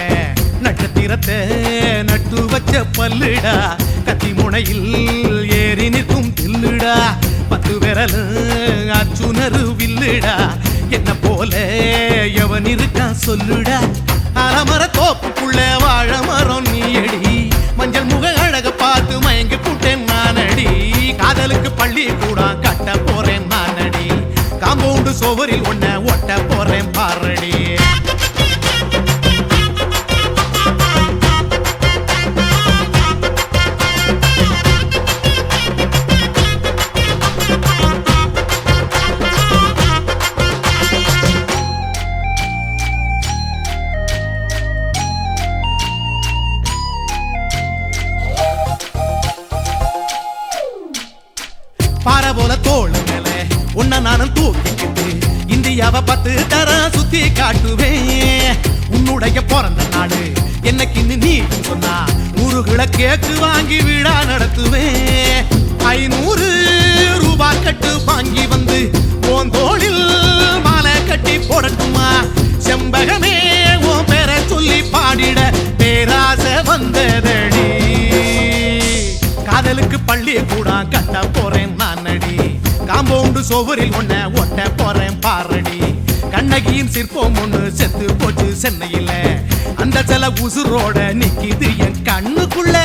நட்சத்திரத்தை நட்டு வச்ச பல்லுடா. கத்தி முனையில் ஏறி நிற்கும் தில்லுடா. 10 விரல் அச்சுணரு வில்லுடா. என்ன போல எவன் இருக்கான் சொல்லுடா. அலமர தோப்புக்குள்ள வாழ மரம் நீயடி. மஞ்சள் முக அழக பார்த்து மயங்கி புட்டேன் நானடி. காதலுக்கு பள்ளி கூட கட்ட போறேன் நானடி. காம்பவுண்டு சோவரில் ஒன்ன ஒட்ட போறேன் பாரடி. பாறை போல தோள் மேல உன்ன நானும் தூக்கிக்கிட்டு இந்தியாவை 10 தர சுத்தி காட்டுவேன். உன்னோட கேக்கு வாங்கி விழா நடத்துவேன் 500 ரூபாய் கட்டு வாங்கி வந்து போந்தோளில் மாலை கட்டி போடட்டுமா செம்பகமே உன் பேரை சொல்லி பாடிட பேராசை வந்ததடி காதலுக்கு பள்ளி கூட கட்ட போறேன் நான் அடி காம்பவுண்டு சோவரில் ஒன்ன ஒட்ட போறேன் பாரடி கண்ணகியின் சிற்பம் ஒண்ணு செத்து போச்சு சென்னையில அந்த சில உசுரோட நிக்கிது என் கண்ணுக்குள்ள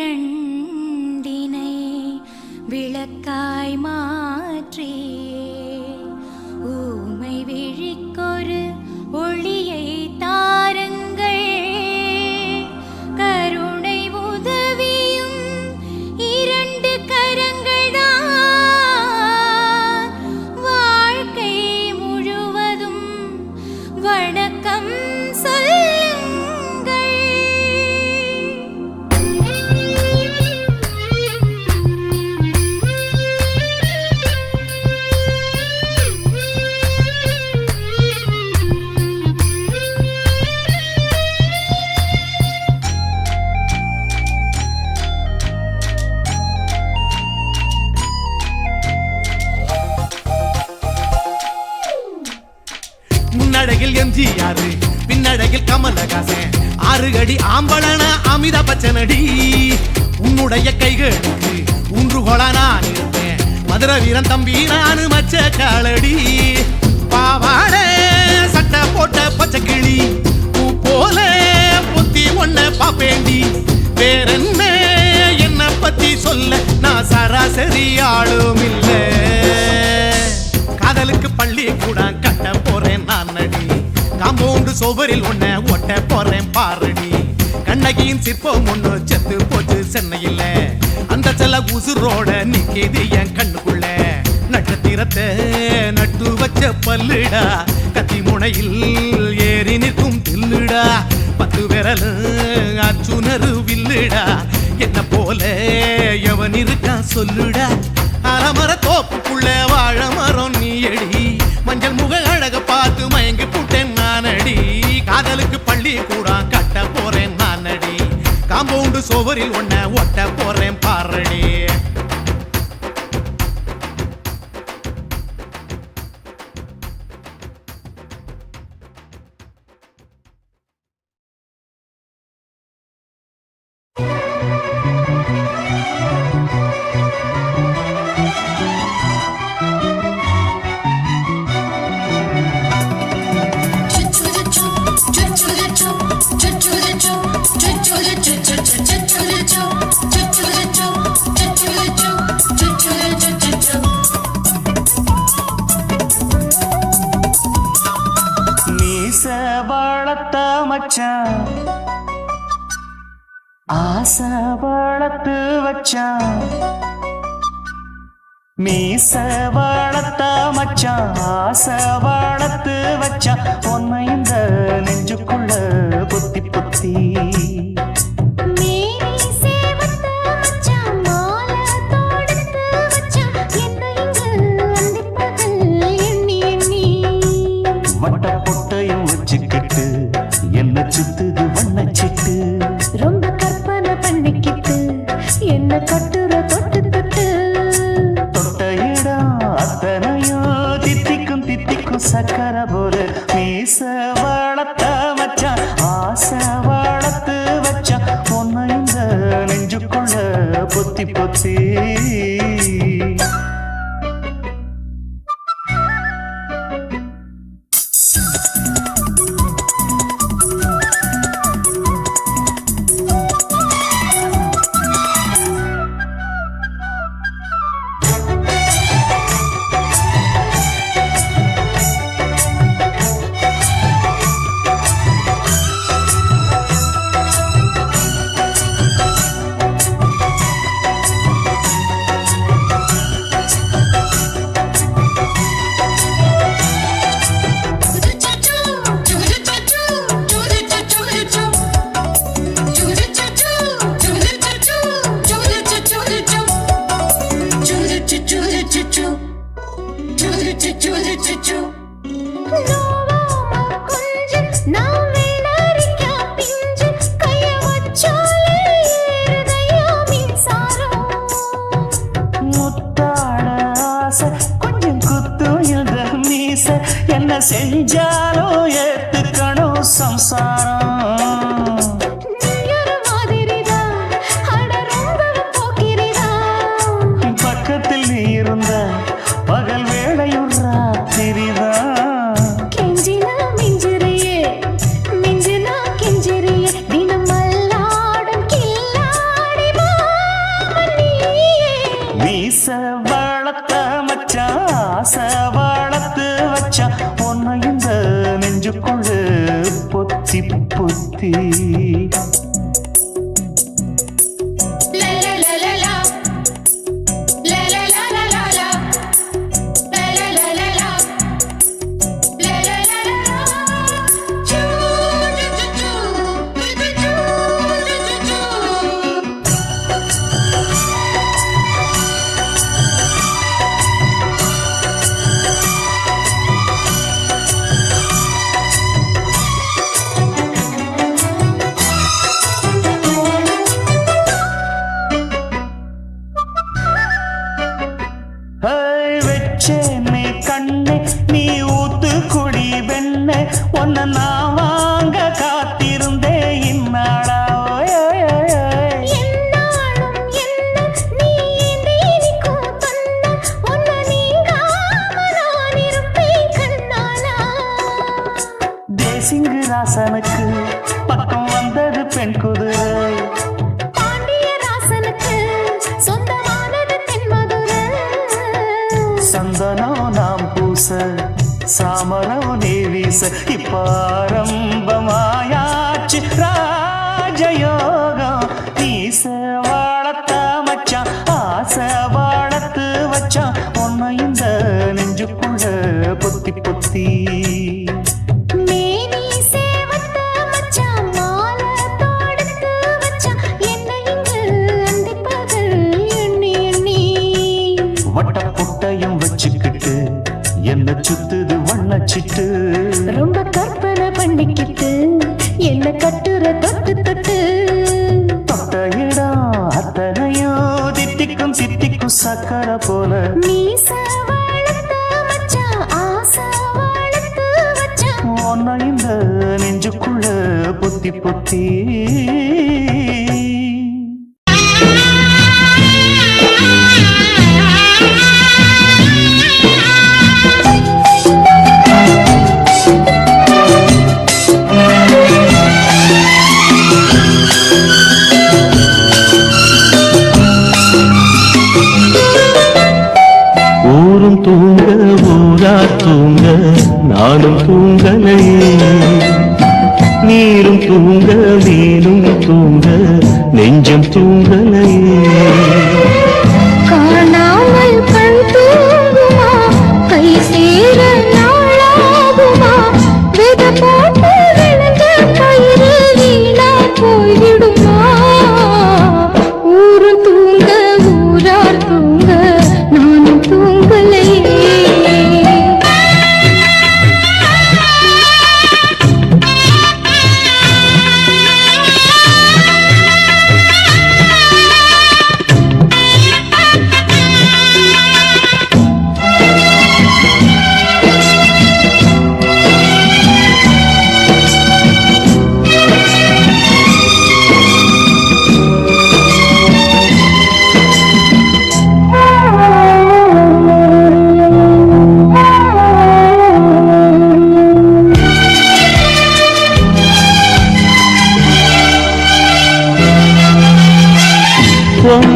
விழிகளிரண்டினை விளக்காய் மாற்றி ஊமை விழிக்கொரு ஒளியை தாருங்கள் கருணை உதவியும் 2 கரங்கள்தான் வாழ்க்கை முழுவதும் வணக்கம் சொல்லுங்கள் முன்னழகில் எம்ஜிஆர் பின்னழகில் கமலஹாசன் 6 அடி ஆம்பளன அமிதாப் பச்சனடி உன்னுடைய கைகளுக்கு ஊன்றுகோலா நான் இருப்பேன் மதுரை வீரன் தம்பி நானு மச்ச காலடி பாவாட சட்டை போட்ட பச்சை கிளி பூ போல பொத்தி ஒன்ன பாப்பேண்டி வேறென்ன என்ன பத்தி சொல்ல நான் சராசரி ஆளும் இல்ல காதலுக்கு பள்ளி கூட கட்ட போறேன் நான் அடி காம்பவுண்டு சோவரில் ஒன்ன ஒட்ட போறேன் பாரடி கண்ணகியின் சிற்பம் ஒண்ணு செத்து போச்சு சென்னையில அந்த சில உசுரோட நிக்கிது என் கண்ணுக்குள்ள நட்சத்திரத்தை நட்டு வச்ச பல்லுடா கத்தி முனையில் ஏறி நிற்கும் தில்லுடா 10 விரல் அச்சுணரு வில்லுடா என்ன போல எவன் இருக்கான் சொல்லுடா அலமர தோப்புக்குள்ள வாழ மரம் நீ அடி மஞ்சள் முக அழக பார்த்து மயங்கி புட்டேன் நானடி காதலுக்கு பள்ளி கூட கட்ட போறேன் நானடி காம்பவுண்டு சோவரில் ஒன்ன ஒட்ட போறேன் பாரடி ஆசை வளர்த்து வச்சான் மீச வளர்த்த மச்சான் ஆசை வளர்த்து வச்சான் உன்னை இந்த நெஞ்சுக்குள்ள புத்தி புத்தி வட்ட பொட்டையும் வச்சுக்கிட்டு என்ன சுத்துது வண்ணச்சிட்டு ரொம்ப கற்பனை பண்ணிக்கிட்டு என்ன கட்டுற தொட்டு தொட்டு தொட்ட இடம் அத்தனையும் தித்திக்கும் தித்திக்கும் சக்கர போல மீச வளர்த்த மச்சான் ஆசை வளர்த்து வச்சான் உன்னை இந்த நெஞ்சுக்குள்ள பொத்தி பொத்தி கொஞ்சம் குத்தும் இந்த மீச என்ன செஞ்சாலும் ஏத்துக்கணும் சம்சாரம் பக்கத்தில் நீ இருந்த பகல் வேளையும் ராத்திரிதான் கெஞ்சினா மிஞ்சிறியே மிஞ்சினா கெஞ்சிறியே தினம் மல்லாடும் கில்லாடி மீச வளர்த்த மச்சான் ஆசை வளர்த்து வச்சான் உன்னை இந்த நெஞ்சுக்குள்ள பொத்தி பொத்தி வெச்சேனே கண்ணே நீ ஊத்து குடி வெண்ணே உன்னை நான் வாங்க காத்திருந்தே இந்நாளா தேசிங்கு ராசனுக்கு பக்கம் வந்தது பெண் குதிரை சந்தனம் நாம் பூச சாமரம் நீ வீச இப்பாரம்பமாயாச்சு ராஜயோகம் நீச வாழத்த மச்சான் ஆசை வாழத்து வச்சான் உன்னை இந்த நெஞ்சுக்குள்ள பொத்தி பொத்தி வட்டப்புட்டையும் வச்சுக்கிட்டு என்ன சுத்துது வண்ணச்சிட்டு ரொம்ப கற்பனை பண்ணிக்கிட்டு என்ன கட்டுற தொட்டு தொட்டு தொட்ட இடம் அத்தனையோ தித்திக்கும் தித்திக்கும் சக்கரை போல உன்னை இந்த நெஞ்சுக்குள்ள பொத்தி பொத்தி ஊரும் தூங்க ஊரா தூங்க நானும் தூங்கலையே நீரும் தூங்க மீனும் தூங்க நெஞ்சம் தூங்கலையே காணாமல் கண் தூங்குமா கை சேர நாளாகுமா வித போட்டு விழுந்த பயிறு வீணா போய்விடுமா ஊரு தூங்க ஊரார் தூங்க நானும் தூங்கலையே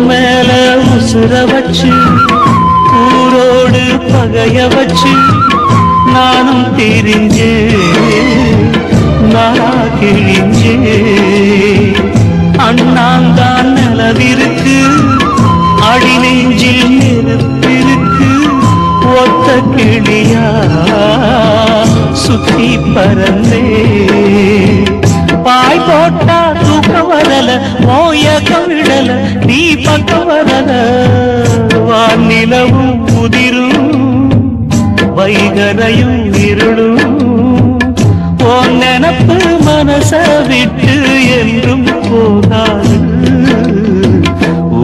மேல உசுர வச்சு ஊரோடு பகைய வச்சு நானும் தெரிஞ்சே நாளா கிழிஞ்சே அண்ணாந்தான் நிலவிருக்கு அடி நெஞ்சில் நெருப்பிருக்கு ஒத்த கிளியா சுத்தி பறந்தே பாய் போட்டா தூக்கம் வரல மோயக்கம் விடல நீ பக்கம் வரல வானிலவும் உதிரும் வைகரையும் இருளும் உன் நினப்பு மனச விட்டு என்றும் போகாது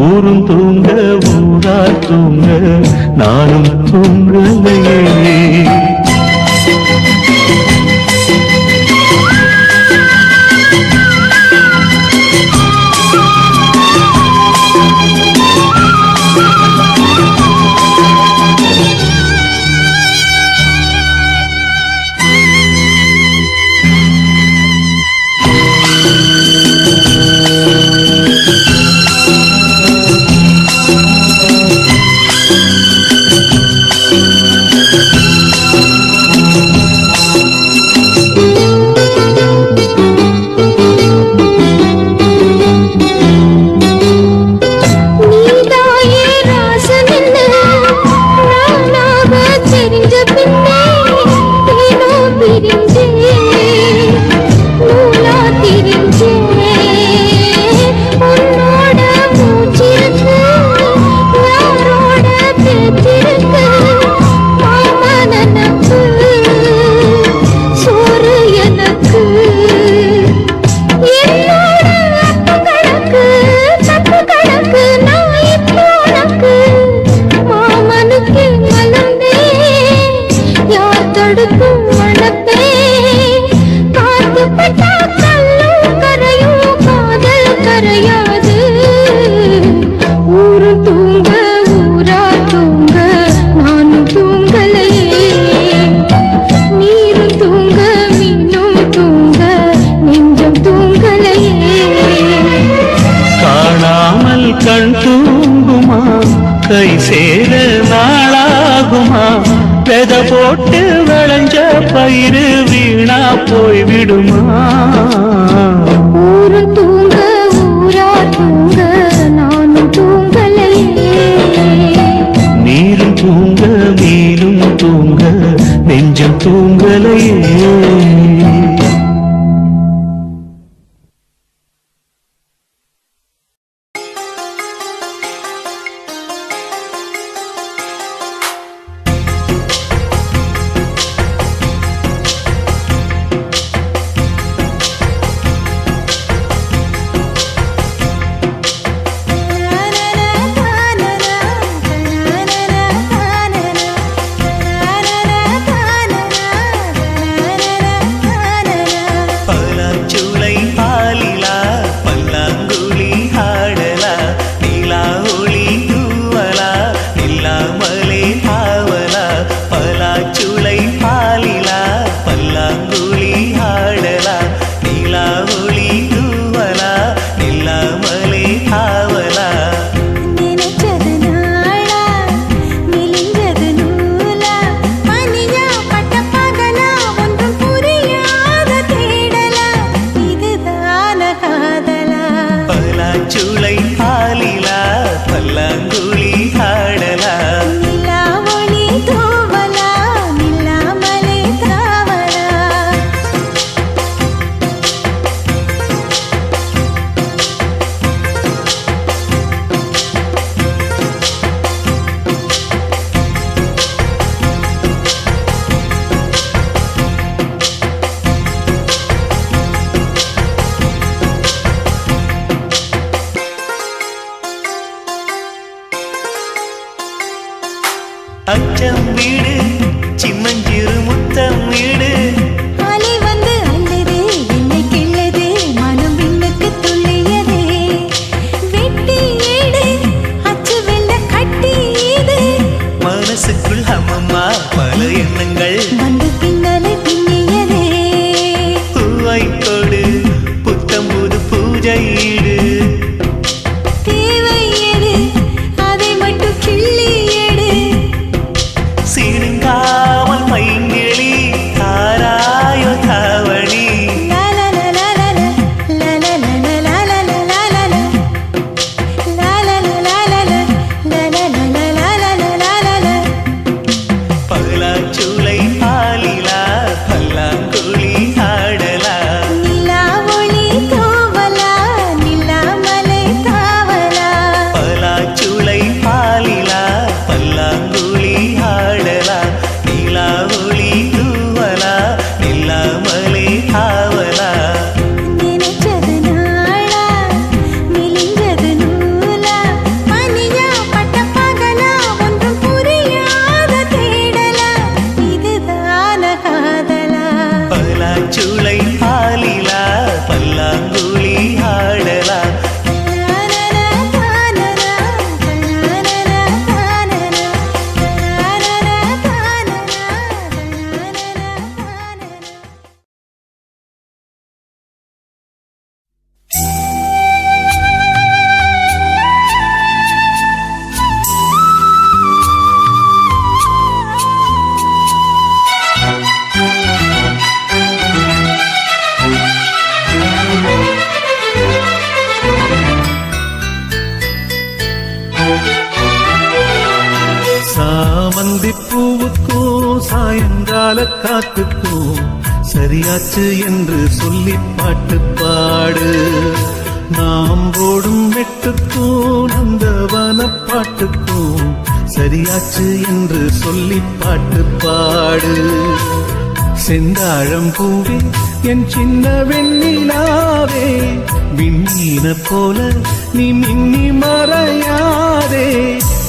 ஊரும் தூங்க ஊரா தூங்க நானும் தூங்கலையே கண் தூங்குமா கை சேர நாளாகுமா வெத போட்டு விளைஞ்ச பயிறு வீணா போய்விடுமா ஊரு தூங்க ஊரா தூங்க நானும் தூங்கலையே நீரும் தூங்க மீனும் தூங்க நெஞ்சம் தூங்கலையே அச்சம் வீடு சிம்மஞ்சிறு முத்தம் வீடு அலை வந்து அல்லது என்னை கிள்ளது மனம் விண்ணுக்கு துள்ளியதே வெட்டி ஏடு அச்சு வெள்ள கட்டி இது மனசுக்குள் அம்மம்மா பல எண்ணங்கள் வந்து பின்னலை பின்னியதே பூவை கொடு புத்தம் புது பூஜை ஈடு தேவை எது அதை மட்டும் கிள்ளி சிறுங்காமல் மைங்கிளி தாராயோ தாவணி பகலாச்சூளை சாமந்தி பூவுக்கும் சாயங்கால காத்துக்கும் சரியாச்சு என்று சொல்லி பாட்டு பாடு. நாம் போடும் வெட்டுக்கும் நந்தவன பாட்டுக்கும் சரியாச்சு என்று சொல்லி பாட்டு பாடு. செந்தாழம் பூவே என் சின்ன வெண்ணிலாவே, விண்ணீன போல நீ மின்னி மறையாதே.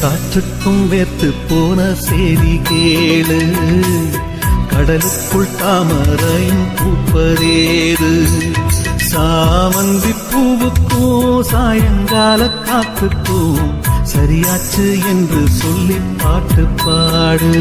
காற்றுக்கும் வேர்த்து போன செய்தி கேளு, கடலுக்குள் தாமரையும் பூப்பதேது. சாமந்தி பூவுக்கும் சாயங்கால காத்துக்கும் சரியாச்சு என்று சொல்லி பாட்டு பாடு.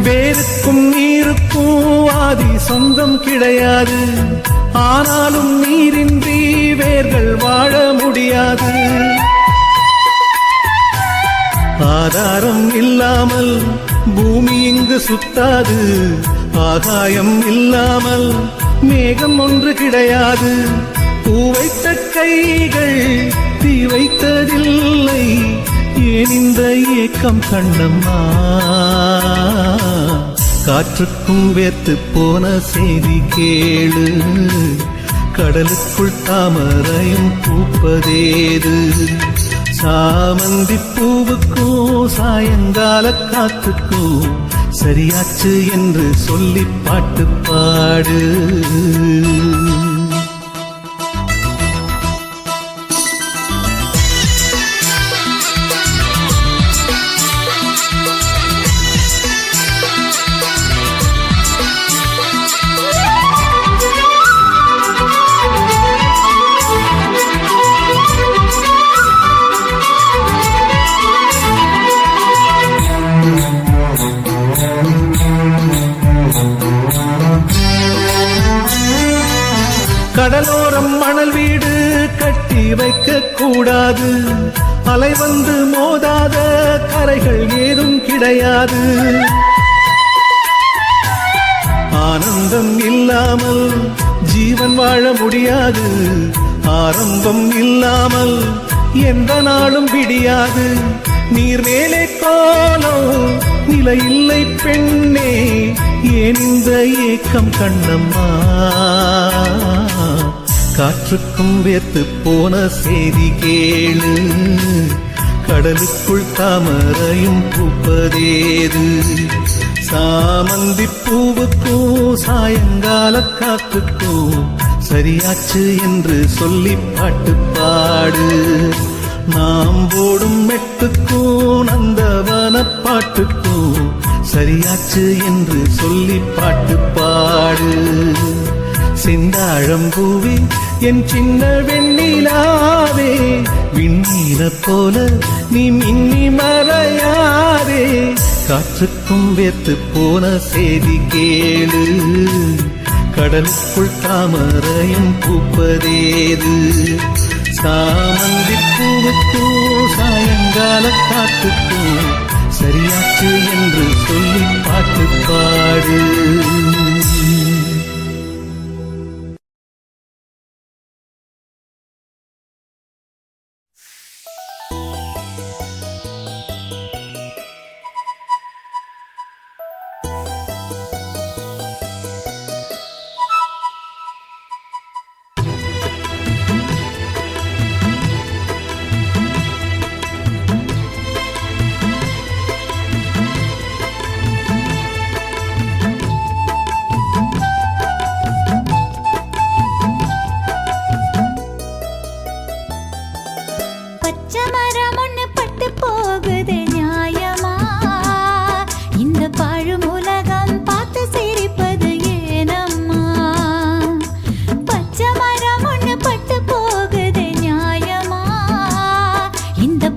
வேருக்கும் நீருக்கும் ஆதி சொந்தம் கிடையாது, ஆனாலும் நீரின்றி வேர்கள் வாழ முடியாது. ஆதாரம் இல்லாமல் பூமி இங்கு சுத்தாது, ஆகாயம் இல்லாமல் மேகம் ஒன்று கிடையாது. பூ வைத்த கைகள் தீ வைத்ததில்லை, ஏன் இந்த ஏக்கம் கண்ணம்மா? காற்றுக்கும் வேர்த்து போன செய்தி கேளு, கடலுக்குள் தாமரையும் பூப்பதேது. சாமந்தி பூவுக்கும் சாயங்கால காத்துக்கும் சரியாச்சு என்று சொல்லி பாட்டு பாடு. கடலோரம் மணல் வீடு கட்டி வைக்க கூடாது, அலை வந்து மோதாத கரைகள் ஏதும் கிடையாது. ஆனந்தம் இல்லாமல் ஜீவன் வாழ முடியாது, ஆரம்பம் இல்லாமல் எந்த நாளும் விடியாது. நீர் மேலே கோலம் நிலையில்லை பெண்ணே, ஏன் இந்த ஏக்கம் கண்ணம்மா? காற்றுக்கும் வேர்த்து போன செய்தி கேளு, கடலுக்குள் தாமரையும் பூப்பதேது. சாமந்தி பூவுக்கும் சாயங்கால காத்துக்கும் சரியாச்சு என்று சொல்லி பாட்டு பாடு. நாம் போடும் மெட்டுக்கும் நந்தவன பாட்டுக்கும் சரியாச்சு என்று சொல்லி பாட்டு பாடு. செந்தாழம் பூவே என் சின்ன வெண்ணிலாவே, விண்ணீன போல நீ மின்னி மறையாதே. காற்றுக்கும் வேர்த்து போன செய்தி கேளு, கடலுக்குள் தாமரையும் பூப்பதேது. சாமந்தி பூவுக்கும் சாயங்கால காத்துக்கும் சரியாச்சு என்று சொல்லி பாட்டு பாடு. இந்த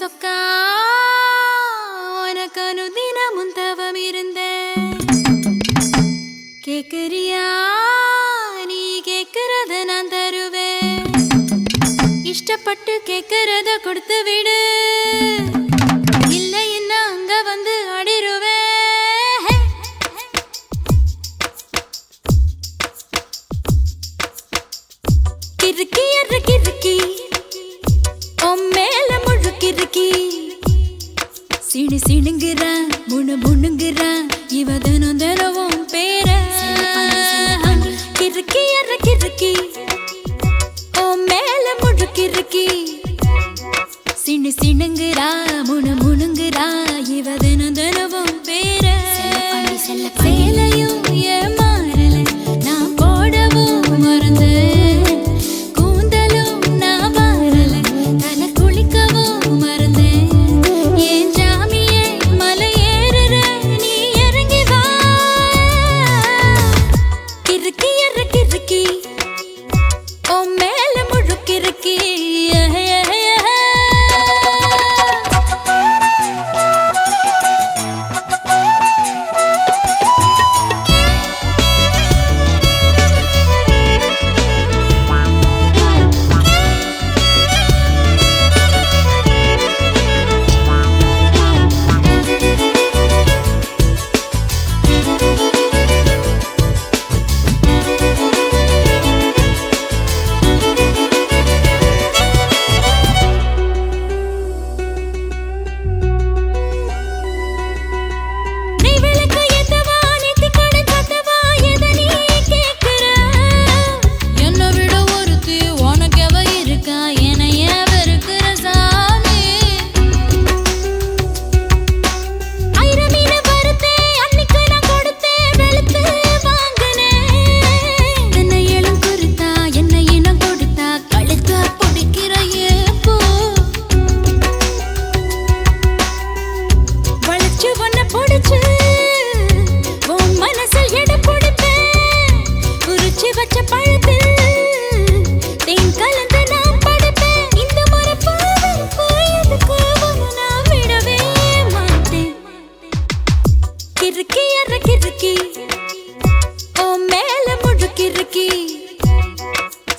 சொக்கா உனக்கு அனுதினமும் தவம் இருந்தேன் கேக்குறியா நீ கேக்குறத நான் தருவேன் இஷ்டப்பட்டு கேக்குறத கொடுத்து விடு இல்லை என்ன அங்க வந்து அடிருவேன் கிறுக்கி எற கிறுக்கி மேல முழுக்கிறுக்கி சிணு சிணுங்குறா முணு முணுங்குறா இவ தினம் தினவும் பேர கிறுக்கி எற கிறுக்கி மேல முழுக்கிறுக்கி சிணு சிணுங்குறா முணு முணுங்குறா இவ தினம் தினவும் பேர சேலையும் ஏமாறல நான் போடவும் மறந்தேன் கூந்தலும் நான் வாரல தலை குளிக்கவும் மறந்தேன் ஏன் ஜாமியே மலை ஏறுற நீ இறங்கி வா கிறுக்கி எற கிறுக்கி மேல முழுக்கிறுக்கி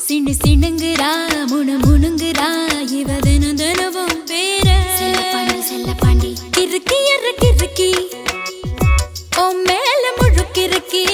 சிணு சிணுங்குறா முணு முணுங்குறா இவ தினம் தினவும் பேர செல்லப்பாண்டி கிறுக்கி எற கிறுக்கி மேல முழுக்கிறுக்கி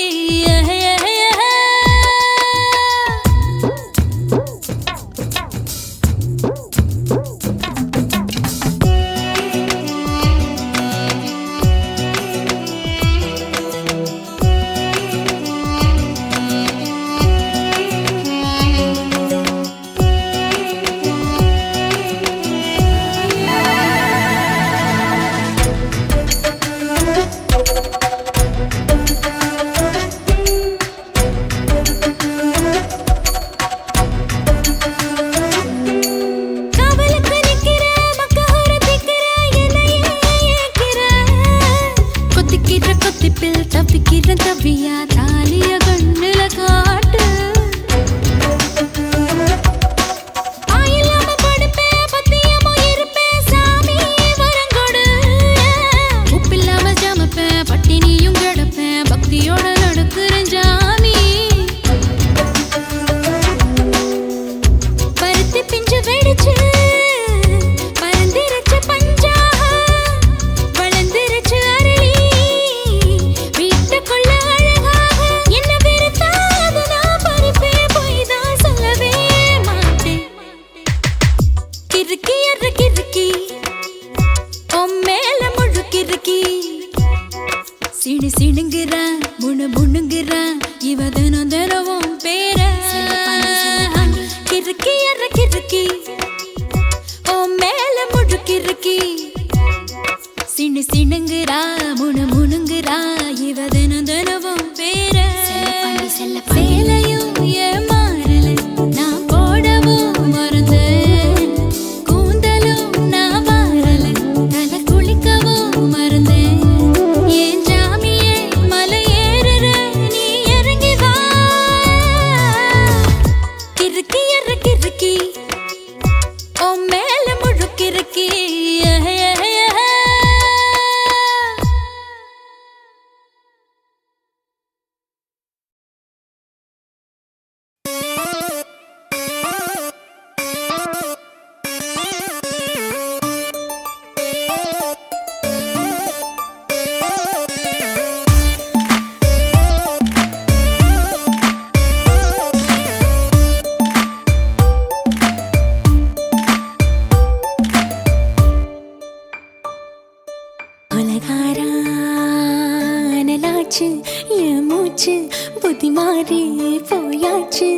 மாறி போயாச்சு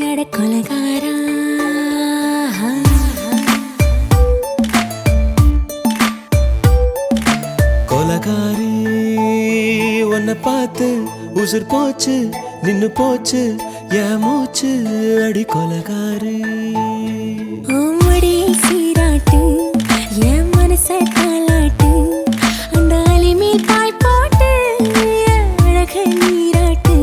அட கொலகாரா. கொலகாரி உன்னை பார்த்து உசுர் போச்சு நின்னு போச்சு என் மூச்சு அடி கொலகாரி. ஆமடியை சீராட்டு என் மனச தாளாட்டு அந்த அலிமே தாய் போட்டு அழக நீராட்டு.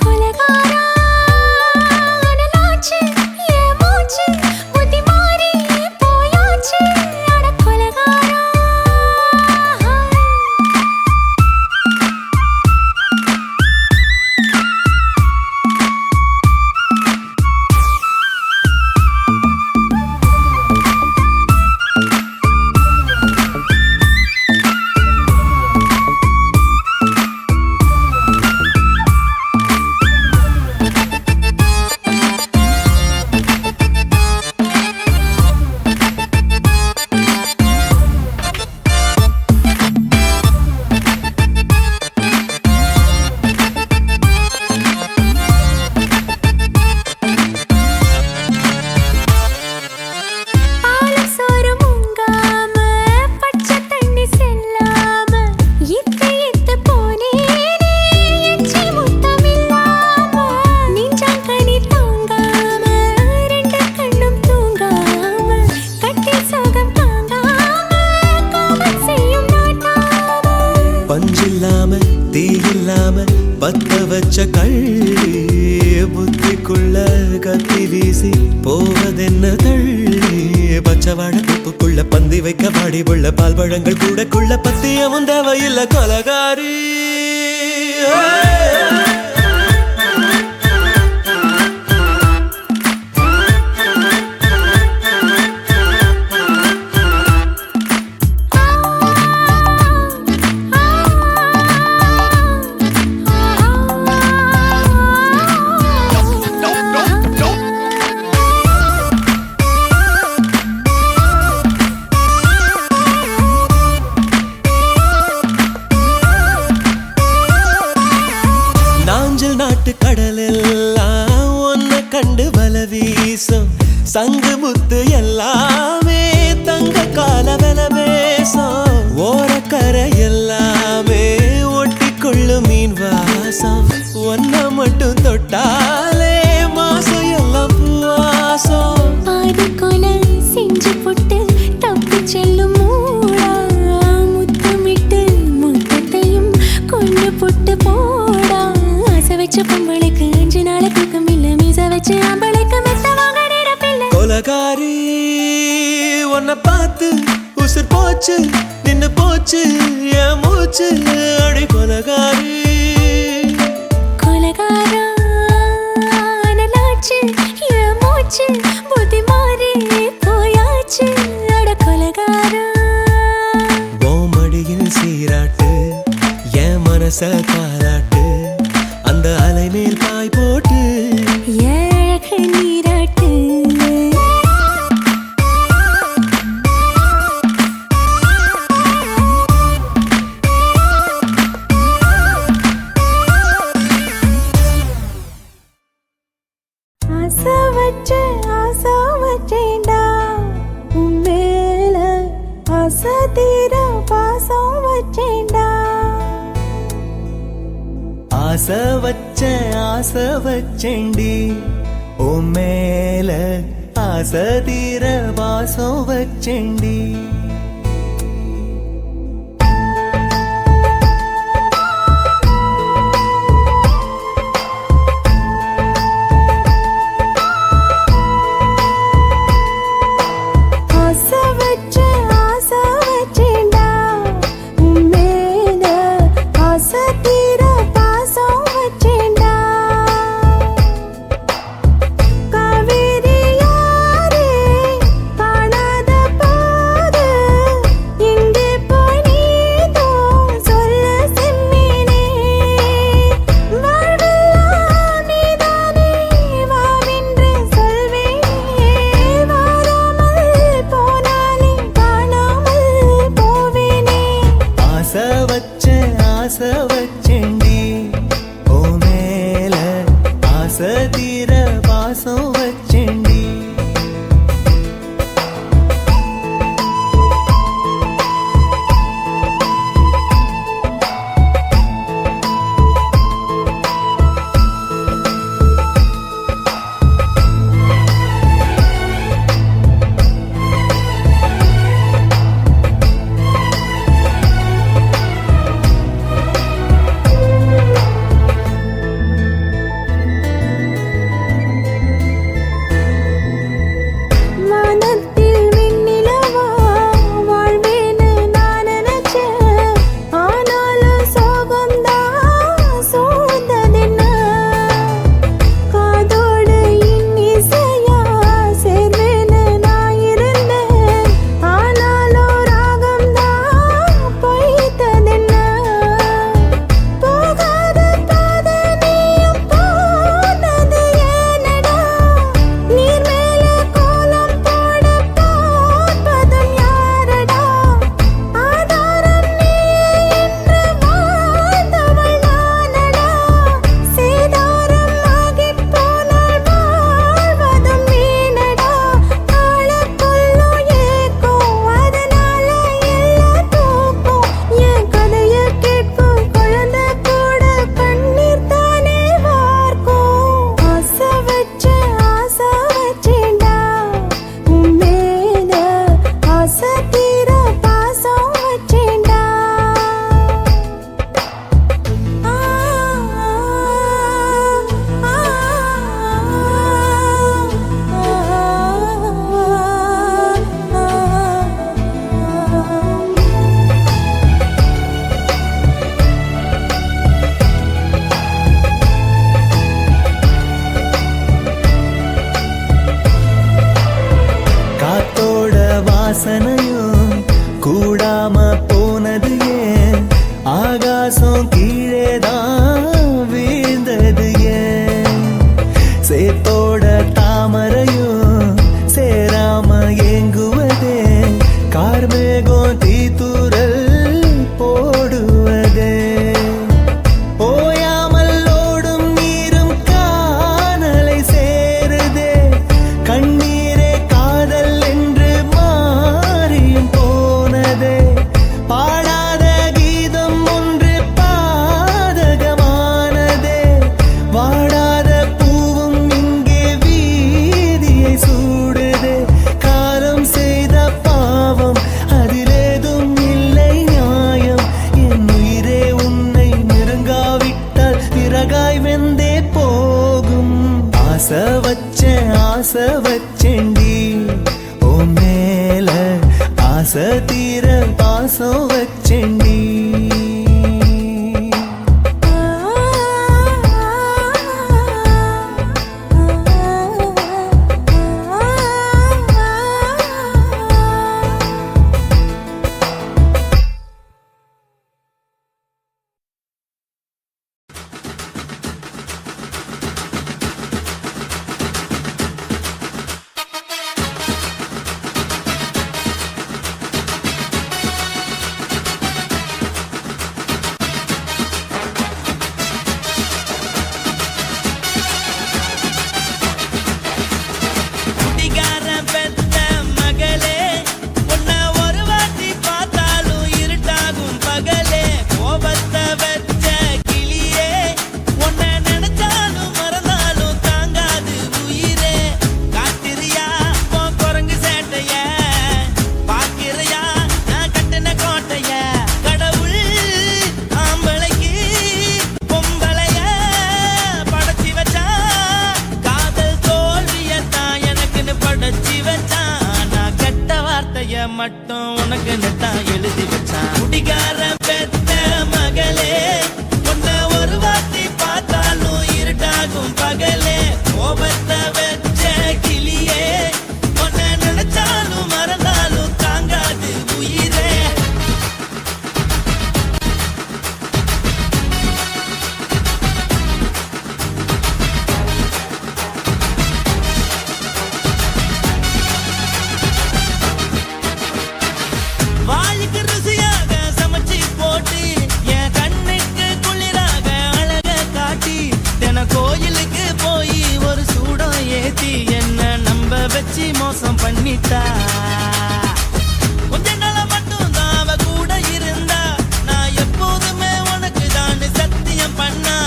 கொலகாரா அனலாச்சு என் மூச்சு புத்தி மாறி போயாச்சு அட கொலகாரா. பஞ்சில்லாம தீயில்லாம பத்த வச்ச கள்ளி புத்திக்குள்ள கத்தி வீசி போவதென்ன தள்ளி. பச்சவாட துப்புக்குள்ள பந்தி வைக்க பாடி உள்ள பால் பழங்கள் கூடக்குள்ள பத்தியமும் தேவையில்லை கொலகாரி. நாட்டு கடலெல்லாம் ஒன்ன கண்டு வல வீசும் சங்கு முத்து எல்லாமே தங்க கால வெல பேசும். ஓரக்கரை எல்லாமே ஒட்டி கொள்ளும் மீன் வாசம் ஒன்ன மட்டும் தொட்டாலே மாசம் எல்லாம் பூவாசம். பாதி கொலை செஞ்சு போட்டு தப்பி செல்லும் மூடா முத்தமிட்டு முத்தத்தையும் கொண்டு போட்டு போடா. வச்ச பொம்பளைக்கு 5 நாள் தூக்கம் இல்ல மீச வச்சு ஆம்பளைக்கு மெத்த வாங்க நேரப்பில்லை. கொலகாரி உன்னை பார்த்து உசுர் போச்சு நின்னு போச்சு என் மூச்சு அடி கொலகாரி. கொலகாரா அனலாச்சு என் மூச்சு புத்தி மாறி போயாச்சு அட கொலகாரா. மடியில் சீராட்டு என் மனச காலாட்டு அந்த அலை மேல் பாய் போட்டு அழக நீராட்டு. ஆசை வச்சேண்டா உன் மேல ஆசை தீர பாசம் வச்சேண்டா. ஆசை வச்சேண்டி உன் மேல ஆசை தீர வாசம் வச்சேண்டி. காவேரி யாரே காணாத ஆசை வச்சேண்டி ஓ மேல ஆசை தீர பாசம் வச்சேண்டி மட்டும் உனக்கு நெத்தான் எழுதி வச்சான் குடிகார பெத்த மகளே உன்னை ஒரு வாட்டி பார்த்தாலும் இருட்டாகும் பகலே கோபத்தை வச்ச கிளியே உன்னை நினைச்சாலும் மறந்தாலும் தாங்காது உயிரே வாளுக்கு ருசியாக சமைச்சு போட்டு என் கண்ணுக்கு குளிராக அழக காட்டி தின கோயிலுக்கு போய் ஒரு சூடம் ஏத்தி என்ன நம்ப வச்சு மோசம் பண்ணிட்டா கொஞ்ச நாள மட்டும் தான் அவ கூட இருந்தா நான் எப்போதுமே உனக்கு தான் சத்தியம் பண்ணா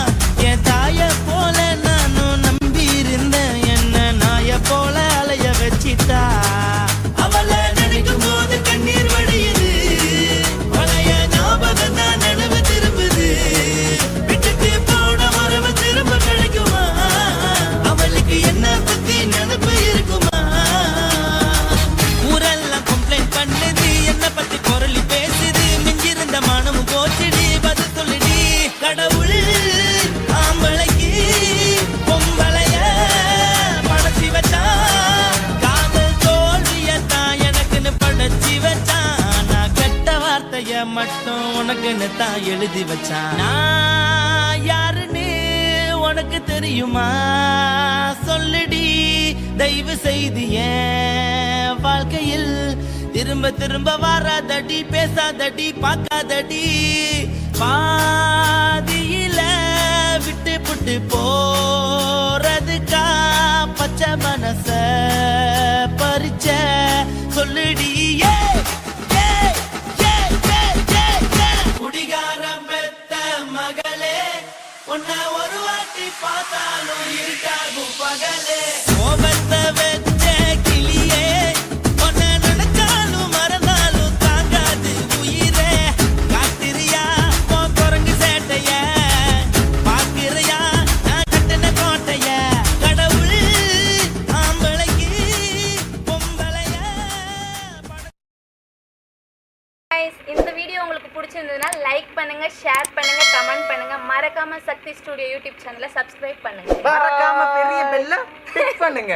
என் தாய போல நானும் நம்பி இருந்தேன் என்ன நாய போல அலைய வச்சிட்டா அவளை நினைக்கும் போது கண்ணீர் வடியுது பழைய ஞாபகம் தான் நினைவு திரும்புது விட்டுட்டு போன உறவு திரும்ப கிடைக்குமா அவளுக்கு என்ன பத்தி நினைப்பு இருக்குமா ஊரெல்லாம் கம்ப்ளைண்ட் பண்ணுது என்ன பத்தி குரலி பேசுது மிஞ்சிருந்த மனமும் போச்சுடி பதில் சொல்லுடி கடவுள் ஆம்பளைக்கு பொம்பளைய படைச்சி வச்சா மட்டும் உனக்குன்னு தான் எழுதி வச்சான் நான் யாருன்னு உனக்கு தெரியுமா சொல்லுடி தயவு செய்து என் வாழ்க்கையில் திரும்ப திரும்ப வராதடி பேசாதடி பார்க்காதடி பாதியில விட்டு புட்டு போறதுக்கா பச்சை மனச பறிச்ச சொல்லுடி குடிகாரம் பெத்த மகளே உன்னை ஒரு வாட்டி பார்த்தாலும் இருட்டாகும் பகலே கோபத்தை வச்ச கிளியே உன்னை நினைச்சாலும் மறந்தாலும் தாங்காது உயிரே காத்திரியா உன் குரங்கு சேட்டைய பாக்கிறியா நான் கட்டின கோட்டைய கடவுள் ஆம்பளைக்கு பொம்பளைய இந்த வீடியோ உங்களுக்கு பிடிச்சிருந்ததுன்னா லைக் பண்ணுங்க, ஷேர் பண்ணுங்க, கமெண்ட் பண்ணுங்க. மறக்காம சக்தி ஸ்டுடியோ யூடியூப் சேனலை சப்ஸ்கிரைப் பண்ணுங்க. மறக்காம பெரிய பெல்ல கிளிக் பண்ணுங்க.